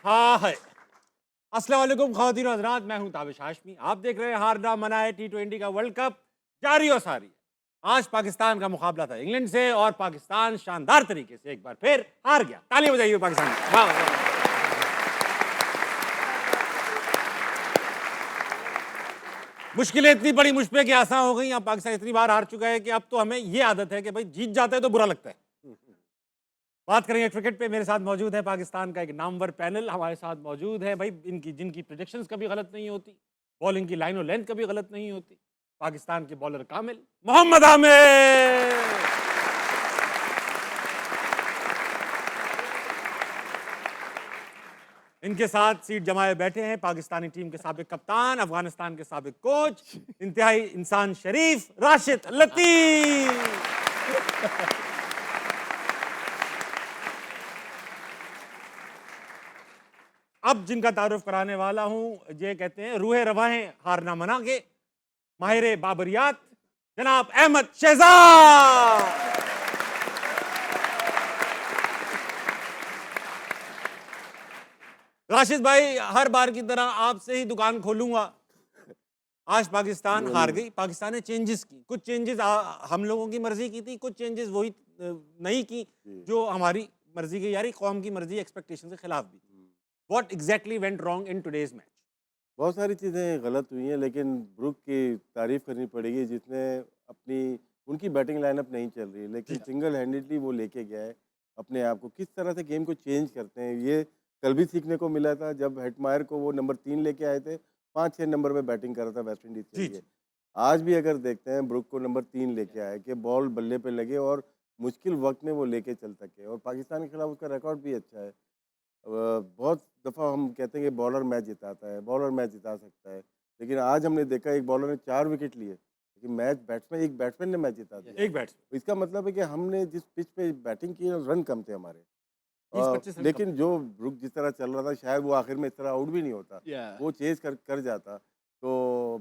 हाँ है। अस्सलाम वालेकुम ख़वातीन और हज़रात, मैं हूं ताबिश हाशमी। आप देख रहे हैं हार ना मनाए T20 का वर्ल्ड कप जारी और सारी। आज पाकिस्तान का मुकाबला था इंग्लैंड से और पाकिस्तान शानदार तरीके से एक बार फिर हार गया। तालियां बजाइए पाकिस्तान की। वाह, वाह, वाह। मुश्किलें इतनी बड़ी मुझ पे कि आसान हो गई। अब पाकिस्तान इतनी बार हार चुका है कि अब तो हमें ये आदत है कि भाई जीत जाता है तो बुरा लगता है। बात करेंगे क्रिकेट पे। मेरे साथ मौजूद है पाकिस्तान का एक नामवर पैनल। हमारे साथ मौजूद है भाई इनकी जिनकी प्रेडिक्शंस कभी गलत नहीं होती, बॉलिंग की लाइन और लेंथ कभी गलत नहीं होती। पाकिस्तान के बॉलर कामिल मोहम्मद आमिर। इनके साथ सीट जमाए बैठे हैं पाकिस्तानी टीम के साबिक कप्तान, अफगानिस्तान के साबिक कोच, इंतहाई इंसान शरीफ राशिद लतीफ। अब जिनका तारुफ कराने वाला हूं, ये कहते हैं रूहे रवाहें हार ना मना के, माहिर बाबरियात जनाब अहमद शहजाद। राशिद भाई, हर बार की तरह आपसे ही दुकान खोलूंगा। आज पाकिस्तान हार गई। पाकिस्तान ने चेंजेस की, कुछ चेंजेस हम लोगों की मर्जी की थी, कुछ चेंजेस वही नहीं की जो हमारी मर्जी की, यारी कौम की मर्जी एक्सपेक्टेशन के खिलाफ भी। What exactly went wrong in today's match? बहुत सारी चीज़ें गलत हुई हैं, लेकिन ब्रुक की तारीफ़ करनी पड़ेगी जिसने अपनी उनकी बैटिंग लाइनअप नहीं चल रही है, लेकिन सिंगल हैंडेडली वो लेके गया है अपने आप को। किस तरह से गेम को चेंज करते हैं ये कल भी सीखने को मिला था जब हेटमायर को वो नंबर 3 लेके आए थे, 5-6 नंबर में बैटिंग कर रहा था वेस्ट इंडीज़ के लिए। आज भी अगर देखते हैं ब्रुक को नंबर 3 लेके आए कि बॉल बल्ले पे लगे और मुश्किल वक्त में वो लेके चल सके, और पाकिस्तान के खिलाफ उसका रिकॉर्ड भी अच्छा है। बहुत दफ़ा हम कहते हैं कि बॉलर मैच जिताता है, बॉलर मैच जिता सकता है, लेकिन आज हमने देखा एक बॉलर ने 4 विकेट लिए, लेकिन एक बैट्समैन ने मैच जिता दिया। एक बैट्समैन, इसका मतलब है कि हमने जिस पिच पे बैटिंग की रन कम थे हमारे, 30-25 रन कम। लेकिन जो ब्रुक जिस तरह चल रहा था शायद वो आखिर में इस तरह आउट भी नहीं होता, वो चेज कर जाता। तो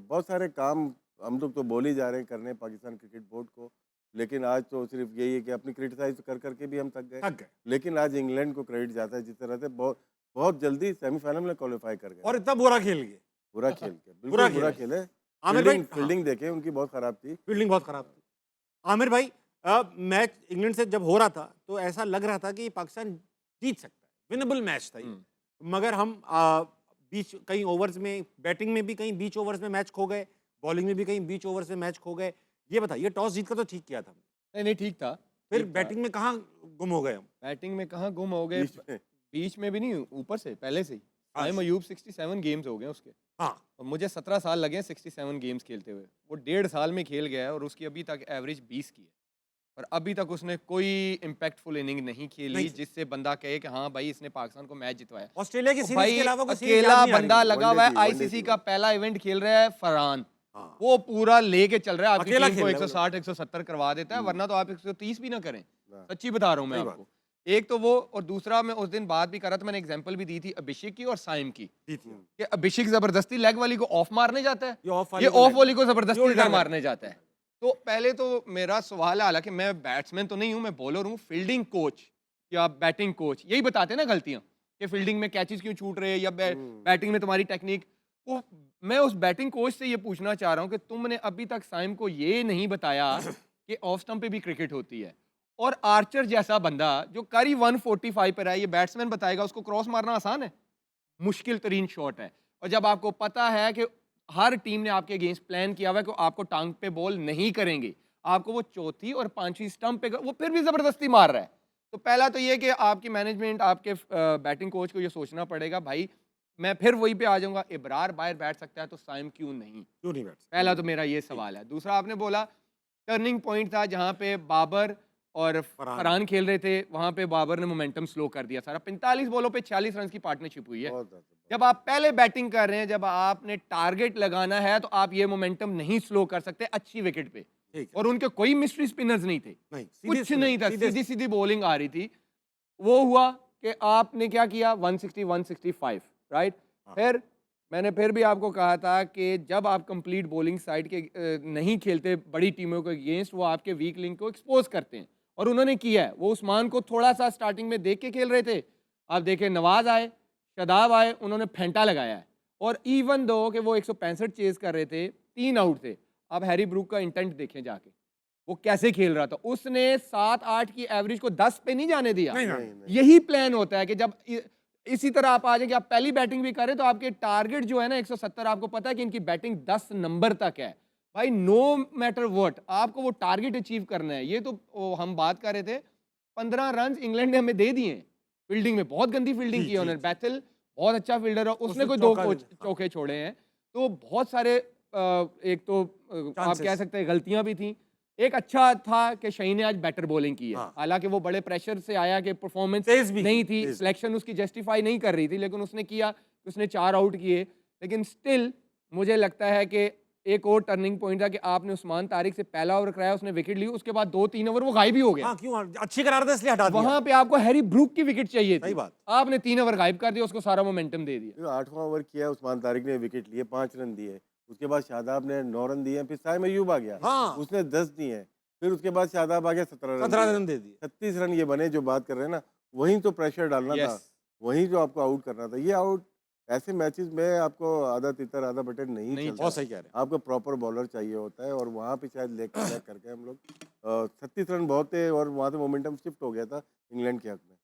बहुत सारे काम हम लोग तो बोल ही जा रहे हैं करने पाकिस्तान क्रिकेट बोर्ड को, लेकिन आज तो सिर्फ यही है कि अपनी क्रिटिसाइज कर करके भी हम थक गए। लेकिन आज इंग्लैंड को क्रेडिट जाता है जिस तरह से बहुत बहुत जल्दी सेमीफाइनल में क्वालिफाई कर गए और इतना बुरा खेल गए। बुरा खेल के बिल्कुल बुरा खेले। आमिर भाई, फील्डिंग देखे उनकी बहुत खराब थी, फील्डिंग बहुत खराब थी। आमिर भाई, मैच इंग्लैंड से जब हो रहा था तो ऐसा लग रहा था कि पाकिस्तान जीत सकता है, विनेबल मैच था ये। मगर हम बीच कई ओवर्स में, बैटिंग में भी कहीं बीच ओवर्स में मैच खो गए, बॉलिंग में भी कहीं बीच ओवर्स में मैच खो गए। ये बताइए, टॉस जीत कर तो ठीक किया था, नहीं ठीक था, फिर बैटिंग में कहाँ गुम हो गए हम? बैटिंग में कहाँ गुम हो गए, बीच में भी नहीं, ऊपर से पहले से ही। साइम अयूब 67 गेम्स हो गए उसके। हाँ, और मुझे 17 साल लगे 67 गेम्स खेलते हुए। वो 1.5 साल में खेल गया है और उसकी अभी तक एवरेज 20 की है, और अभी तक उसने कोई इम्पैक्टफुल इनिंग नहीं खेली जिससे बंदा कहे कि हाँ भाई इसने पाकिस्तान को मैच जितवाया। ऑस्ट्रेलिया की सीरीज के अलावा कोई सीरीज अकेला याद नहीं आ रही। बंदा लगा हुआ है, वनडे आईसीसी का पहला इवेंट खेल रहा है फरहान, हाँ। वो पूरा लेके चल रहा है आपकी अकेला टीम को। खेल रहा है 160 170 करवा देता है, वरना तो आप 130 भी ना करें। हाँ। सच्ची बता रहा हूँ मैं सही आपको। एक तो वो, और दूसरा मैं उस दिन बात भी कर रहा था, मैंने एग्जांपल भी दी थी अभिषेक की और साइम की, कि अभिषेक जबरदस्ती लेग वाली को ऑफ मारने जाता है, ये ऑफ वाली को जबरदस्ती इधर मारने जाता है। तो पहले तो मेरा सवाल है, हालांकि मैं बैट्समैन तो नहीं हूं, मैं बॉलर हूं, फील्डिंग कोच या बैटिंग कोच यही बताते हैं ना गलतियां, कि फील्डिंग में कैचेस क्यों छूट रहे हैं या बैटिंग में तुम्हारी टेक्निक। वो मैं उस बैटिंग कोच से ये पूछना चाह रहा हूं कि तुमने अभी तक साइम को ये नहीं बताया कि ऑफ स्टंप पे भी क्रिकेट होती है, और आर्चर जैसा बंदा जो करी 145 पर है, ये बैट्समैन बताएगा उसको क्रॉस मारना आसान है? मुश्किल तरीन शॉट है। और जब आपको पता है कि हर टीम ने आपके अगेंस्ट प्लान किया हुआ है कि आपको टांग पे बॉल नहीं करेंगे, आपको वो चौथी और पांचवी स्टंप पे वो फिर भी जबरदस्ती मार रहा है, तो पहला तो ये कि आपकी मैनेजमेंट, आपके बैटिंग कोच को ये सोचना पड़ेगा, भाई मैं फिर वही पे आ जाऊंगा, इब्रार बाहर बैठ सकता है तो साइम क्यों नहीं? पहला तो मेरा ये सवाल है। दूसरा, आपने बोला टर्निंग पॉइंट था जहां पे बाबर और फरहान खेल रहे थे, वहां पे बाबर ने मोमेंटम स्लो कर दिया सारा। 45 बॉलों पे 46 रन की पार्टनरशिप हुई है। जब आप पहले बैटिंग कर रहे हैं, जब आपने टारगेट लगाना है, तो आप ये मोमेंटम नहीं स्लो कर सकते अच्छी विकेट पे। और उनके कोई मिस्ट्री स्पिनर्स नहीं थे, कुछ नहीं था, सीधी सीधी बॉलिंग आ रही थी। वो हुआ कि आपने क्या किया, 160 165, राइट। फिर मैंने फिर भी आपको कहा था कि जब आप कंप्लीट बॉलिंग साइड के नहीं खेलते बड़ी टीमों के अगेंस्ट, वो आपके वीक लिंक को एक्सपोज करते हैं, और उन्होंने किया है। वो उस्मान को थोड़ा सा स्टार्टिंग में देख के खेल रहे थे, आप देखें नवाज आए, शादाब आए, उन्होंने फेंटा लगाया है, और इवन दो कि वो 165 चेज कर रहे थे, 3 आउट थे। अब हैरी ब्रूक का इंटेंट देखें जाके, वो कैसे खेल रहा था। उसने 7-8 की एवरेज को 10 पे नहीं जाने दिया। यही प्लान होता है कि जब इसी तरह आप आ जाए कि आप पहली बैटिंग भी करें तो आपके टारगेट जो है ना 170, आपको पता है कि इनकी बैटिंग 10 नंबर तक है भाई, नो मैटर व्हाट, आपको वो टारगेट अचीव करना है। ये तो हम बात कर रहे थे, 15 रन इंग्लैंड ने हमें दे दिए फील्डिंग में, बहुत गंदी फील्डिंग की है उन्होंने। बैथल बहुत अच्छा फील्डर है, उसने कोई 2 चौके छोड़े हैं। तो बहुत सारे एक तो आप कह सकते हैं गलतियां भी थी। एक अच्छा था कि शहीन ने आज बेटर बॉलिंग की है, हालांकि वो बड़े प्रेशर से आया कि परफॉर्मेंस नहीं थी, सिलेक्शन उसकी जस्टिफाई नहीं कर रही थी, लेकिन उसने किया, उसने 4 आउट किए। लेकिन स्टिल मुझे लगता है कि एक और टर्निंग पॉइंट था कि आपने उस्मान तारिक से पहला ओवर कराया, उसने विकेट ली, उसके बाद 2-3 ओवर वो गायब ही हो गया। क्यों? अच्छी करार था इसलिए हटा दिया। वहां पे आपको हैरी ब्रूक की विकेट चाहिए थी, सही बात। आपने 3 ओवर गायब कर दिया, उसको सारा मोमेंटम दे दिया। 8वां ओवर किया, उस्मान तारिक ने विकेट लिए, 5 रन दिए। उसके बाद शादाब ने 9 रन दिए, फिर साइम अय्यूब आ गया, उसने 10 दिए। फिर उसके बाद शादाब आ गया, 17 रन दे दिए। 36 रन ये बने जो बात कर रहे हैं ना, वहीं तो प्रेशर डालना था, वहीं जो आपको आउट करना था। ये आउट ऐसे मैचेस में आपको आधा तितर आधा बटन नहीं चलता। बहुत सही कह रहे हैं। आपको प्रॉपर बॉलर चाहिए होता है, और वहाँ पे शायद लेग करके हम लोग 36 रन बहुत थे, और वहाँ से मोमेंटम शिफ्ट हो गया था इंग्लैंड के हक में।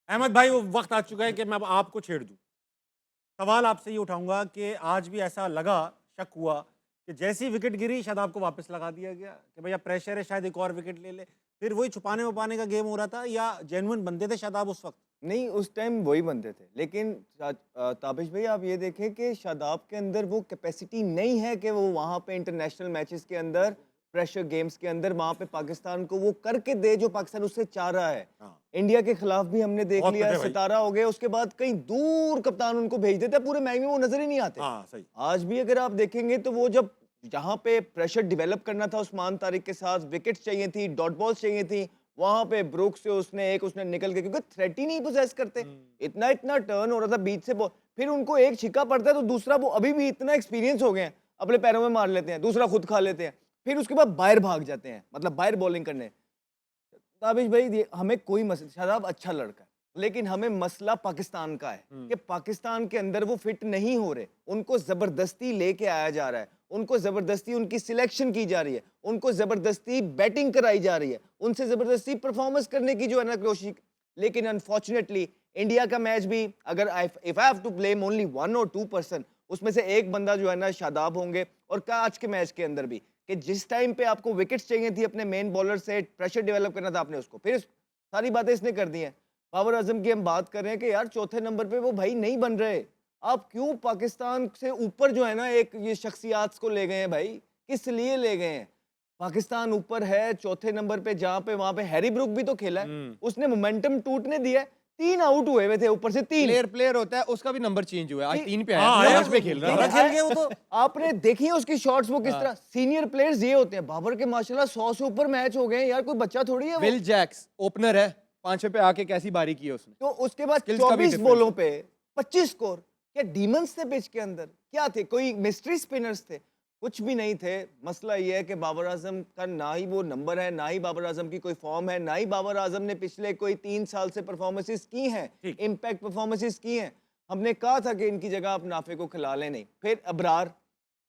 अहमद भाई, वो वक्त आ चुका है कि मैं अब आपको छेड़ दूं। सवाल आपसे ये उठाऊंगा कि आज भी ऐसा लगा, शक हुआ कि जैसी विकेट गिरी शादाब को वापस लगा दिया गया कि भैया प्रेशर है, शायद एक और विकेट ले ले, फिर वही छुपाने वुपाने का गेम हो रहा था, या जेन्युइन बंदे थे शादाब उस वक्त? नहीं, उस टाइम वही बनते थे, लेकिन ताबिश भाई आप ये देखें कि शादाब के अंदर वो कैपेसिटी नहीं है कि वो वहाँ पे इंटरनेशनल मैचेस के अंदर, प्रेशर गेम्स के अंदर वहाँ पे पाकिस्तान को वो करके दे जो पाकिस्तान उससे चाह रहा है। इंडिया के खिलाफ भी हमने देख लिया, सितारा हो गए, उसके बाद कहीं दूर कप्तान उनको भेज देते, पूरे मैच में वो नजर ही नहीं आते। सही। आज भी अगर आप देखेंगे तो वो जब जहाँ पे प्रेशर डेवलप करना था उस्मान तारिक के साथ, विकेट्स चाहिए थी, डॉट बॉल्स चाहिए थी, वहां पे ब्रूक से उसने निकल के, क्योंकि थ्रेट ही नहीं पोजेस करते, इतना टर्न हो रहा था बीच से फिर उनको एक छिक्का पड़ता है तो दूसरा, वो अभी भी इतना एक्सपीरियंस हो गए हैं, अपने पैरों में मार लेते हैं, दूसरा खुद खा लेते हैं, फिर उसके बाद बाहर भाग जाते हैं, मतलब बाहर बॉलिंग करने। ताबिश भाई हमें कोई मसला, शादाब अच्छा लड़का है, लेकिन हमें मसला पाकिस्तान का है कि पाकिस्तान के अंदर वो फिट नहीं हो रहे, उनको जबरदस्ती लेके आया जा रहा है, उनको जबरदस्ती उनकी सिलेक्शन की जा रही है, उनको जबरदस्ती बैटिंग कराई जा रही है, उनसे जबरदस्ती परफॉर्मेंस करने की जो है ना कोशिश। लेकिन अनफॉर्चुनेटली इंडिया का मैच भी, अगर if I have to blame only 1 or 2 person, उसमें से एक बंदा जो है ना शादाब होंगे। और आज के मैच के अंदर भी कि जिस टाइम पे आपको विकेट्स चाहिए थी अपने मेन बॉलर से, प्रेशर डेवलप करना था आपने उसको, फिर सारी बातें इसने कर दी हैं। बाबर आजम की हम बात कर रहे हैं कि यार चौथे नंबर पे वो भाई नहीं बन रहे, आप क्यों पाकिस्तान से ऊपर जो है ना एक ये शख्सियात को ले गए हैं भाई, किस लिए ले गए हैं? पाकिस्तान ऊपर है चौथे नंबर पे, जहाँ पे वहां पे हैरी ब्रूक भी तो खेला है, उसने मोमेंटम टूटने दिया है, 3 आउट हुए हुए थे ऊपर से 3। प्लेयर होता है, उसका भी नंबर चेंज हुआ है, आज 3 पे हाँ, आया, आया, 5 पे खेल रहा है। खेल गए वो तो। आपने देखी है उसकी शॉट्स वो किस तरह, सीनियर प्लेयर्स ये होते हैं। बाबर के माशाल्लाह 100 से ऊपर मैच हो गए हैं यार, कोई बच्चा थोड़ी है वो। विल जैक्स ओपनर है, 5 पे आके कैसी बारी की है उसने। तो उसके बाद Skills का भी 24 difference बॉलों पे 25 स्कोर, क्या डीमंस थे पिच के अंदर? क्या थे? कोई मिस्ट्री स्पिनर्स थे? कुछ भी नहीं थे। मसला ये है कि बाबर आजम का ना ही वो नंबर है, ना ही बाबर आजम की कोई फॉर्म है, ना ही बाबर आजम ने पिछले कोई 3 साल से परफॉर्मेंसेस की हैं, इम्पैक्ट परफॉर्मेंसेस की हैं। हमने कहा था कि इनकी जगह आप नाफे को खिला लें, नहीं। फिर अबरार,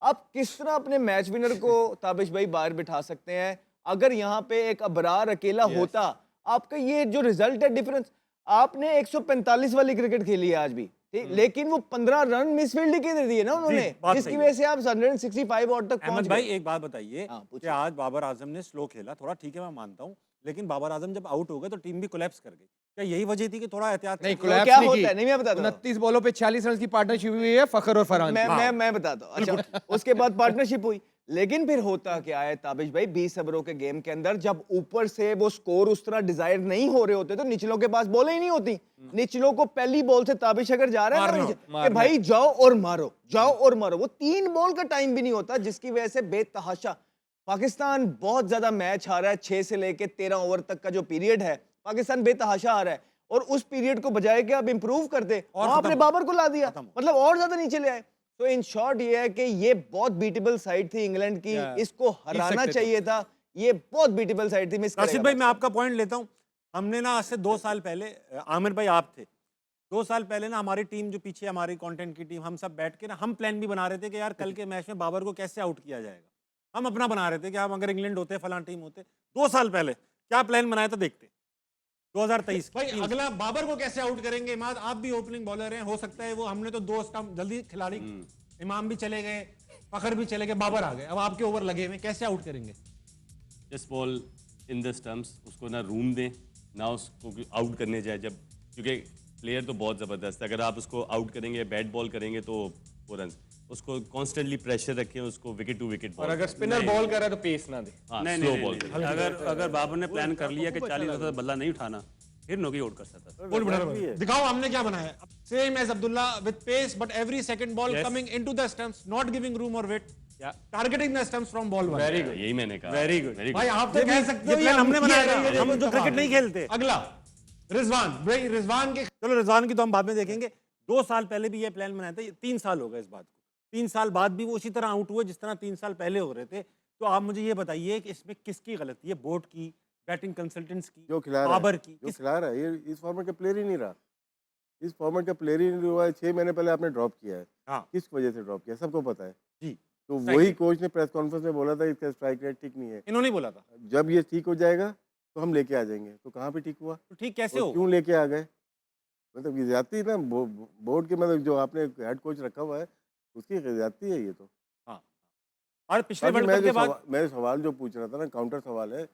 आप किस तरह अपने मैच विनर को ताबिश भाई बाहर बिठा सकते हैं? अगर यहाँ पे एक अबरार अकेला होता, आपका ये जो रिजल्ट है डिफरेंस, आपने 145 वाली क्रिकेट खेली है आज भी, ठीक, लेकिन वो 15 रन मिसफील्ड के दे दिए ना उन्होंने, जिसकी वजह से आप 165 आउट तक पहुंच गए। भाई एक बात बताइए कि आज बाबर आजम ने स्लो खेला, थोड़ा ठीक है मैं मानता हूं, लेकिन बाबर आजम जब आउट हो गए तो टीम भी कोलैप्स कर गई। क्या यही वजह थी कि थोड़ा एहतियात? नहीं, क्या होता है नहीं मैं बताता हूं। 29 बॉलों पे 46 रन की पार्टनरशिप हुई है फखर और फरहान की। मैं बताता हूं। अच्छा, उसके बाद पार्टनरशिप हुई, लेकिन फिर होता क्या है ताबिश भाई, 20 ओवरों के गेम के अंदर जब ऊपर से वो स्कोर उस तरह डिजायर नहीं हो रहे होते तो निचलों के पास बॉलें ही नहीं होती। निचलों को पहली बॉल से ताबिश अगर जा रहा है ना कि भाई जाओ और मारो, जाओ और मारो, वो 3 बॉल का टाइम भी नहीं होता, जिसकी वजह से बेतहाशा पाकिस्तान बहुत ज्यादा मैच हारा है। 6 से लेके 13 ओवर तक का जो पीरियड है पाकिस्तान बेतहाशा आ रहा है, और उस पीरियड को बजाय कि आप इंप्रूव करते और आपने बाबर को ला दिया, मतलब और ज्यादा नीचे ले आए। तो इन शॉर्ट ये है कि ये बहुत बीटेबल साइड थी इंग्लैंड की, इसको हराना चाहिए था, ये बहुत बीटेबल साइड थी। मिस राशिद भाई मैं आपका पॉइंट लेता हूं। हमने ना आज से 2 साल पहले, आमिर भाई आप थे, 2 साल पहले ना हमारी टीम जो पीछे हमारी कंटेंट की टीम हम सब बैठ के ना हम प्लान भी बना रहे थे कि यार कल के मैच में बाबर को कैसे आउट किया जाएगा। हम अपना बना रहे थे कि हम अगर इंग्लैंड होते फलां टीम होते 2 साल पहले क्या प्लान बनाया था देखते 2023 भाई अगला बाबर को कैसे आउट करेंगे। इमाद आप भी ओपनिंग बॉलर हैं, हो सकता है वो हमने तो 2 स्टंप जल्दी खिलाड़ी इमाम भी चले गए, फखर भी चले गए, बाबर आ गए, अब आपके ओवर लगे हुए कैसे आउट करेंगे। Just ball in the stumps, उसको ना रूम दें ना उसको आउट करने जाए, जब क्योंकि प्लेयर तो बहुत ज़बरदस्त है, अगर आप उसको आउट करेंगे बैट बॉल करेंगे तो वो रन, उसको कॉन्स्टेंटली प्रेशर रखें, उसको विकेट टू विकेट और अगर स्पिनर बॉल कर रहा है तो पेस ना दे। हाँ नहीं स्लो नहीं, बॉल नहीं, अगर बाबर ने प्लान कर लिया कि 40 ओवर बल्ला नहीं उठाना, फिर नोकी आउट कर सकता था। दिखाओ हमने क्या बनाया। Same age Abdullah with pace but every second ball Yes. Coming into the stumps, not giving room और weight, Yeah. Targeting the stumps from ball one. Very good, यही मैंने कहा। Very good. वेरी भाई गुड। आप तो कह सकते हो ये हमने बनाया था, हम जो क्रिकेट नहीं खेलते। अगला रिजवान भाई, रिजवान के चलो रिजवान की तो हम बाद में देखेंगे। 2 साल पहले भी ये प्लान बनाया था, 3 साल हो गए इस बात को, 3 साल बाद भी वो उसी तरह आउट हुए जिस तरह 3 साल पहले हो रहे थे। तो आप मुझे ये बताइए कि इसमें किसकी गलती है, बोर्ड की, बैटिंग कंसल्टेंट्स की, जो खिला रहा बाबर है, की, जो किस खिला रहा है, ये इस फॉर्मेट का प्लेयर ही नहीं रहा, इस फॉर्मेट का प्लेयर ही नहीं हुआ है। 6 महीने पहले आपने ड्रॉप किया है, हाँ किस वजह से ड्रॉप किया सबको पता है जी, तो Strike वही rate। कोच ने प्रेस कॉन्फ्रेंस में बोला था इसका स्ट्राइक रेट ठीक नहीं है, इन्होंने ही बोला था। जब ये ठीक हो जाएगा तो हम लेके आ जाएंगे। तो कहाँ पे ठीक हुआ, तो ठीक कैसे और हो। क्यों लेके आ गए, मतलब ये ज्यादती ना बोर्ड के, मतलब जो आपने हेड कोच रखा हुआ है उसकी ज्यादती है ये तो। हाँ और पिछले बाकी वर्ल्ड कप के बाद मैं सवाल जो पूछ रहा था ना, काउंटर सवाल है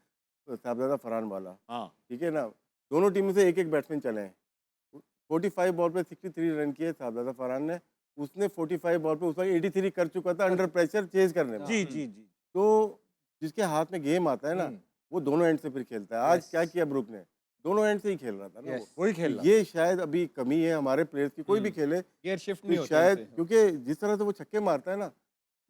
साहबजादा फरहान वाला, हाँ ठीक है ना, दोनों टीमों से एक एक बैट्समैन चले हैं। 45 बॉल पे 63 रन किए साहबजादा फरहान ने, उसने 45 बॉल पे उस वक्त 83 कर चुका था अंडर प्रेशर चेज करने में। जी जी जी, तो जिसके हाथ में गेम आता है ना वो दोनों एंड से फिर खेलता है। आज क्या किया ब्रुक ने, दोनों एंड से ही खेल रहा था ना वो। वही खेल रहा। ये शायद अभी कमी है हमारे प्लेयर्स की, कोई भी खेले गियर शिफ्ट नहीं तो होता शायद, उनसे। क्योंकि जिस तरह से वो छक्के मारता है ना,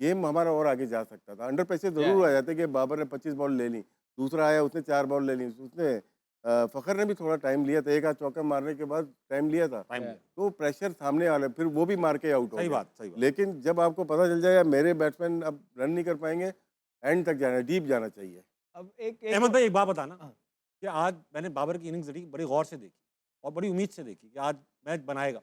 गेम हमारा और आगे जा सकता था। अंडर प्रेशर जरूर आ जाते कि बाबर ने 25 बॉल ले ली, दूसरा आया उसने 4 बॉल ले ली, उसने फखर ने भी थोड़ा टाइम लिया था, एक आध चौका मारने के बाद टाइम लिया था, टाइम तो प्रेशर सामने वाले फिर वो भी मार के आउट हो सही गया। बात, सही बात। लेकिन जब आपको पता चल जाएगा मेरे बैट्समैन अब रन नहीं कर पाएंगे, एंड तक जाना, डीप जाना चाहिए। अब एक अहमद भाई एक बात बताना हाँ। कि आज मैंने बाबर की इनिंग्स देखी, बड़ी गौर से देखी और बड़ी उम्मीद से देखी कि आज मैच बनाएगा।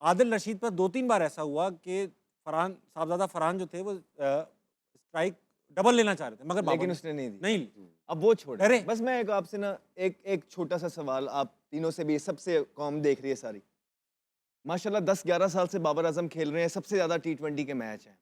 आदिल रशीद पर 2-3 बार ऐसा हुआ कि फरहान साहबजादा फरहान जो थे वो स्ट्राइक डबल लेना चाह रहे थे मगर बाबर लेकिन ने उसने नहीं दी। नहीं ली। अब वो छोड़, अरे! बस मैं एक आपसे ना एक छोटा सा सवाल, आप तीनों से भी, सबसे कॉम देख रही है सारी, माशाल्लाह 10-11 साल से बाबर आजम खेल रहे हैं, सबसे ज्यादा T20 के मैच हैं।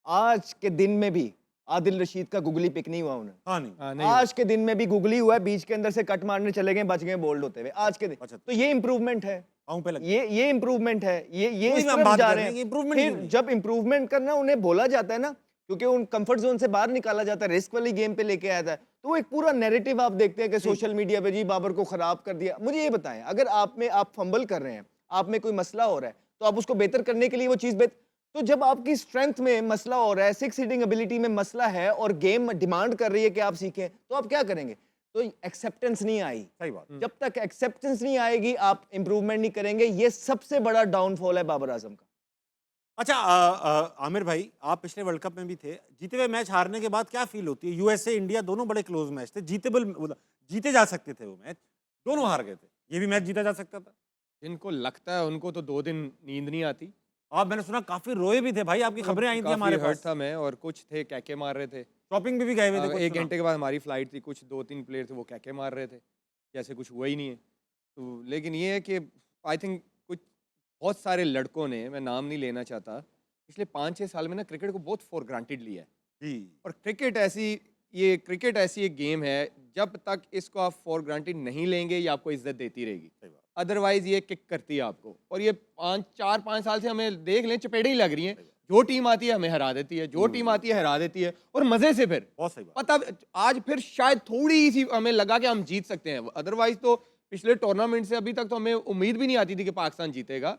आज के दिन में भी आदिल रशीद का गुगली पिक नहीं हुआ उन्हें। हाँ नहीं हाँ, नहीं आज के दिन में भी गुगली हुआ है, बीच के अंदर से कट मारने चले गए, बच गए बोल्ड होते हुए आज के दिन। अच्छा। तो ये इंप्रूवमेंट है, पाँव पे लग ये इंप्रूवमेंट है, ये वही इस हम तरफ बात जा कर रहे रहे हैं हैं। कि improvement क्यों फिर नहीं? जब इंप्रूवमेंट करना उन्हें बोला जाता है ना, क्योंकि उन कंफर्ट जोन से बाहर निकाला जाता है, रिस्क वाली गेम पे लेके आया था, तो वो एक पूरा नैरेटिव आप देखते हैं कि सोशल मीडिया पे जी बाबर को खराब कर दिया। मुझे ये बताएं, अगर आप फंबल कर रहे हैं, आप में कोई मसला हो रहा है, तो आप उसको बेहतर करने के लिए वो चीज़ तो जब आपकी स्ट्रेंथ में मसला हो रहा है, 6 हिटिंग एबिलिटी में मसला है और गेम डिमांड कर रही है कि आप सीखें, तो आप क्या करेंगे? तो एक्सेप्टेंस नहीं आई। सही बात। जब तक एक्सेप्टेंस नहीं आएगी आप इंप्रूवमेंट नहीं करेंगे। ये सबसे बड़ा डाउनफॉल है बाबर आजम का। अच्छा आमिर भाई, आप पिछले वर्ल्ड कप में भी थे, जीते हुए मैच हारने के बाद क्या फील होती है। यूएसए इंडिया दोनों बड़े क्लोज मैच थे, जीते जा सकते थे वो मैच, दोनों हार गए थे, ये भी मैच जीता जा सकता था। जिनको लगता है उनको तो 2 दिन नींद नहीं आती। आप मैंने सुना काफी रोए भी थे भाई, आपकी खबरें आई थी काफी हमारे हर्ट पास, था मैं, और कुछ थे कैके मार रहे थे। शॉपिंग भी गए हुए थे कुछ 1 सुना। घंटे के बाद हमारी फ्लाइट थी, कुछ 2-3 प्लेयर थे वो कैके मार रहे थे, जैसे कुछ हुआ ही नहीं है। तो लेकिन ये है कि आई थिंक कुछ बहुत सारे लड़कों ने, मैं नाम नहीं लेना चाहता, पिछले 5-6 साल में ना क्रिकेट को बहुत फॉर ग्रांटेड लिया है। जी और क्रिकेट ऐसी एक गेम है, जब तक इसको आप फॉर ग्रांटेड नहीं लेंगे ये आपको इज्जत देती रहेगी, सही बात। अदरवाइज ये किक करती है आपको। और ये 4-5 साल से हमें देख लें चपेड़े ही लग रही हैं, जो टीम आती है हमें हरा देती है, जो टीम आती है हरा देती है, और मजे से फिर बहुत सही बात। पता आज फिर शायद थोड़ी सी हमें लगा कि हम जीत सकते हैं, अदरवाइज तो पिछले टूर्नामेंट से अभी तक तो हमें उम्मीद भी नहीं आती थी कि पाकिस्तान जीतेगा।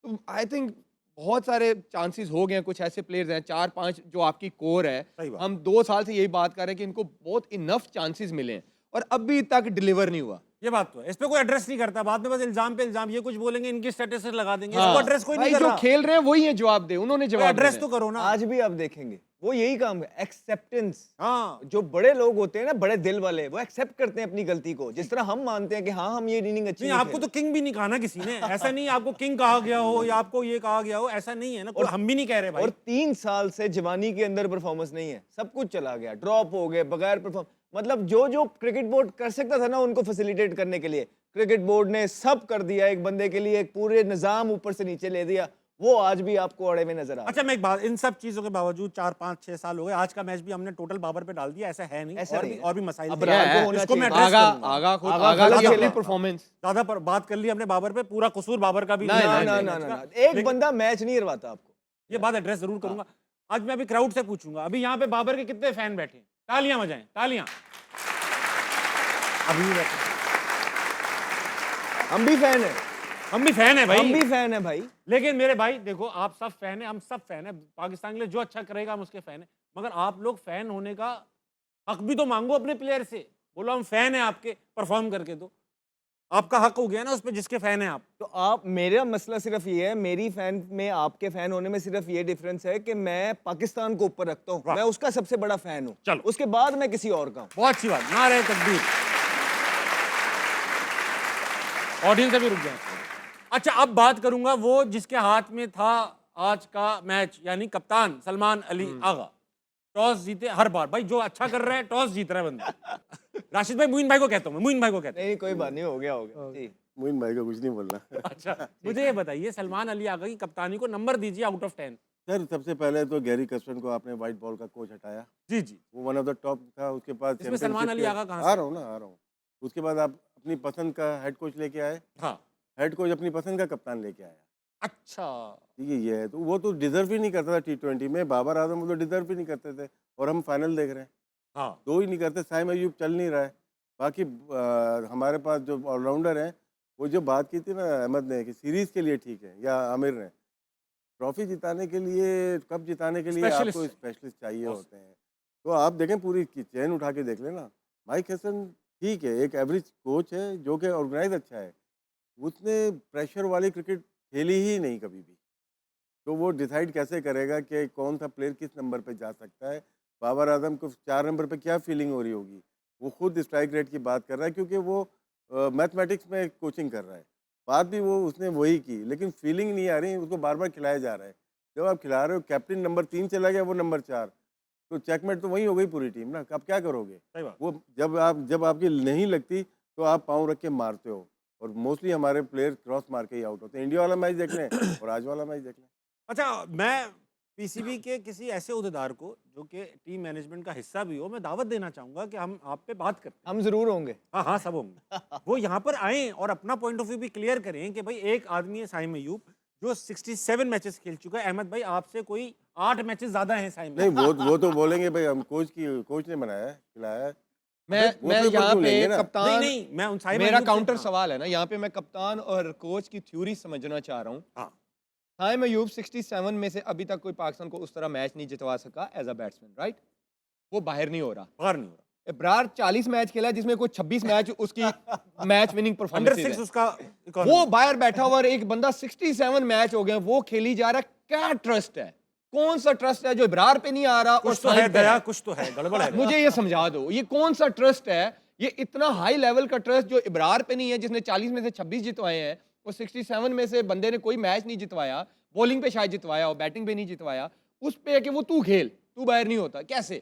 तो आई थिंक बहुत सारे चांसेस हो गए हैं, कुछ ऐसे प्लेयर्स हैं 4-5 जो आपकी कोर है, सही बात। हम 2 साल से यही बात कर रहे हैं कि इनको बहुत इनफ चांसेस मिले हैं और अभी तक डिलीवर नहीं हुआ। ये बात तो है, इस पे कोई एड्रेस नहीं करता, बाद में बस इल्जाम पे इल्जाम, ये कुछ बोलेंगे इनकी स्टेटस लगा देंगे, हाँ, इसको एड्रेस कोई नहीं भाई कर जो रहा। खेल रहे हैं वही है जवाब दे, उन्होंने जवाब एड्रेस देना तो है। करो ना। आज भी आप देखेंगे वो यही काम है, एक्सेप्टेंस। हाँ जो बड़े लोग होते हैं ना, बड़े दिल वाले, वो एक्सेप्ट करते हैं अपनी गलती को। जिस तरह हम मानते हैं कि हाँ हम ये इनिंग अच्छी नहीं, नहीं आपको खेले। तो किंग भी नहीं कहा ना किसी ने, ऐसा नहीं आपको किंग कहा गया हो या आपको ये कहा गया हो, ऐसा नहीं है ना, कोई हम भी नहीं कह रहे भाई। और 3 साल से जवानी के अंदर परफॉर्मेंस नहीं है, सब कुछ चला गया, ड्रॉप हो गए, बगैर परफॉर्म, मतलब जो जो क्रिकेट बोर्ड कर सकता था ना उनको फैसिलिटेट करने के लिए, क्रिकेट बोर्ड ने सब कर दिया एक बंदे के लिए, एक पूरे निजाम ऊपर से नीचे ले दिया। वो आज भी आपको अड़े में नजर आ रहा है। अच्छा मैं एक बात, इन सब चीजों के बावजूद 4 5 6 साल हो गए, आज का मैच भी हमने टोटल बाबर पे डाल दिया, ऐसा है नहीं, ऐसा नहीं है। और भी मसाइल अब थे। रात को है, होना इसको मैं चाहिए। address आगा करूंगा। आगा खुद आगा आगा गलत की अपनी खेला। परफॉर्मेंस। ज्यादा पर बात कर ली हमने बाबर पे, पूरा कसूर बाबर का भी नहीं, नहीं है ना आज ना के ना मैच ना, का। एक बंदा मैच नहीं हरवाता आपको। ये बात एड्रेस जरूर करूंगा। आज मैं अभी क्राउड से पूछूंगा, अभी यहाँ पे बाबर के कितने फैन बैठे हैं? तालियां बजाएं, तालियां। अभी भी बैठे हैं। हम भी फैन है, हम भी फैन है भाई, हम भी फैन है भाई। लेकिन मेरे भाई देखो, आप सब फैन है, हम सब फैन है, पाकिस्तान के लिए जो अच्छा करेगा हम उसके फैन है, मगर आप लोग फैन होने का हक भी तो मांगो अपने प्लेयर से। बोलो हम फैन है आपके, परफॉर्म करके दो। आपका हक हो गया ना उस पे जिसके फैन है आप। तो आप, मेरा मसला सिर्फ ये है, मेरी फैन में आपके फैन होने में सिर्फ ये डिफरेंस है कि मैं पाकिस्तान को ऊपर रखता हूँ, वाह। मैं उसका सबसे बड़ा फैन हूँ। चलो। उसके बाद मैं किसी और का हूँ। बहुत अच्छी बात, नारे तकबीर। ऑडियंस से भी रुक जाए। अच्छा अब बात करूंगा वो जिसके हाथ में था आज का मैच, यानी कप्तान सलमान अली आगा। टॉस जीते हर बार भाई, जो अच्छा कर रहा है टॉस जीत रहा है बंदा। राशिद भाई, मोइन भाई को कहता हूँ मैं, मोइन भाई को कहता नहीं कोई बात नहीं, हो गया जी। मोइन भाई को कुछ नहीं बोलना। हूँ। अच्छा मुझे ये बताइए, सलमान अली आगा की कप्तानी को नंबर दीजिए आउट ऑफ 10। सर सबसे पहले तो गैरी कस्टन को आपने वाइट बॉल का कोच हटाया, जी जी। वो वन ऑफ द टॉप था। उसके बाद इसमें सलमान championship अली के- आगा कहाँ से? आ रहा हूँ ना, आ रहा हूँ। उसके बाद आप अपनी पसंद का हेड कोच लेके आए, हाँ हेड कोच अपनी पसंद का कप्तान लेके आया। अच्छा। ठीक है, ये है। तो वो तो डिजर्व ही नहीं करता था T20 में, बाबर आजम वो तो डिजर्व ही नहीं करते थे, और हम फाइनल देख रहे हैं, हाँ दो ही नहीं करते। साइम अयूब चल नहीं रहा है। बाकी हमारे पास जो ऑलराउंडर हैं, वो जो बात की थी ना अहमद ने कि सीरीज के लिए ठीक है, या आमिर ने, ट्रॉफी जिताने के लिए, कप जिताने के लिए Specialist आपको है। स्पेशलिस्ट चाहिए होते हैं। तो आप देखें, पूरी चेन उठा के देख लेना। माइक हैसन ठीक है, एक एवरेज कोच है जो कि ऑर्गेनाइज अच्छा है, उसने प्रेशर वाली क्रिकेट खेली ही नहीं कभी भी। तो वो डिसाइड कैसे करेगा कि कौन सा प्लेयर किस नंबर पे जा सकता है? बाबर आजम को 4 नंबर पे क्या फीलिंग हो रही होगी? वो खुद स्ट्राइक रेट की बात कर रहा है, क्योंकि वो मैथमेटिक्स में कोचिंग कर रहा है। बात भी वो उसने वही की, लेकिन फीलिंग नहीं आ रही, उसको बार बार खिलाया जा रहा है। जब आप खिला रहे हो, कैप्टन नंबर 3 चला गया, वो नंबर 4, तो चेकमेट तो वही हो गई पूरी टीम ना। अब क्या करोगे? सही बात। वो जब आपकी नहीं लगती तो आप पाँव रख के मारते हो, और मोस्टली हमारे प्लेयर क्रॉस मार के ही आउट होते हैं। इंडिया वाला मैच देख लें और आज वाला मैच देख लें। अच्छा मैं पीसीबी के किसी ऐसे उहदेदार को जो कि टीम मैनेजमेंट का हिस्सा भी हो, मैं दावत देना चाहूंगा कि हम आप पे बात करते हैं। हम जरूर होंगे। हाँ हाँ सब होंगे। वो यहाँ पर आए और अपना पॉइंट ऑफ व्यू भी क्लियर करें कि भाई एक आदमी है साइम अयूब जो 67 मैचेस खेल चुका है। अहमद भाई आपसे कोई 8 मैचेस ज्यादा हैं साइम नहीं, वो तो बोलेंगे भाई हम कोच ने बनाया है, खिलाया है। मैं वो तो यहाँ क्यों पे लेंगे ना? कप्तान, नहीं मैं उन साइम मेरा अयूब से- काउंटर हाँ, सवाल है ना, यहाँ पे मैं कप्तान और कोच की थ्योरी समझना चाह रहा हूँ। हाँ। साइम अयूब 67 में से अभी तक कोई पाकिस्तान को उस तरह मैच नहीं जितवा सका एज अ बैट्समैन, राइट? वो बाहर नहीं हो रहा। बाहर नहीं हो रहा। इब्रार 40 मैच खेला जिसमें कोई 26 मैच उसकी मैच विनिंग अंडर परफॉर्मेंस 6 है। उसका वो बाहर बैठा हुआ और एक बंदा 67 मैच हो गए, वो खेली जा रहा है। क्या ट्रस्ट है? कौन सा ट्रस्ट है जो इब्रार पे नहीं आ रहा और कुछ तो साइम है पे दया, कुछ तो है गड़बड़ है। मुझे ये समझा दो, ये कौन सा ट्रस्ट है? ये इतना हाई लेवल का ट्रस्ट जो इब्रार पे नहीं है, जिसने 40 में से 26 जितवाए हैं, और 67 में से बंदे ने कोई मैच नहीं जितवाया, बॉलिंग पे शायद जितवाया और बैटिंग पे नहीं जितवाया, उस पे है कि वो तू खेल, तू बाहर नहीं होता, कैसे?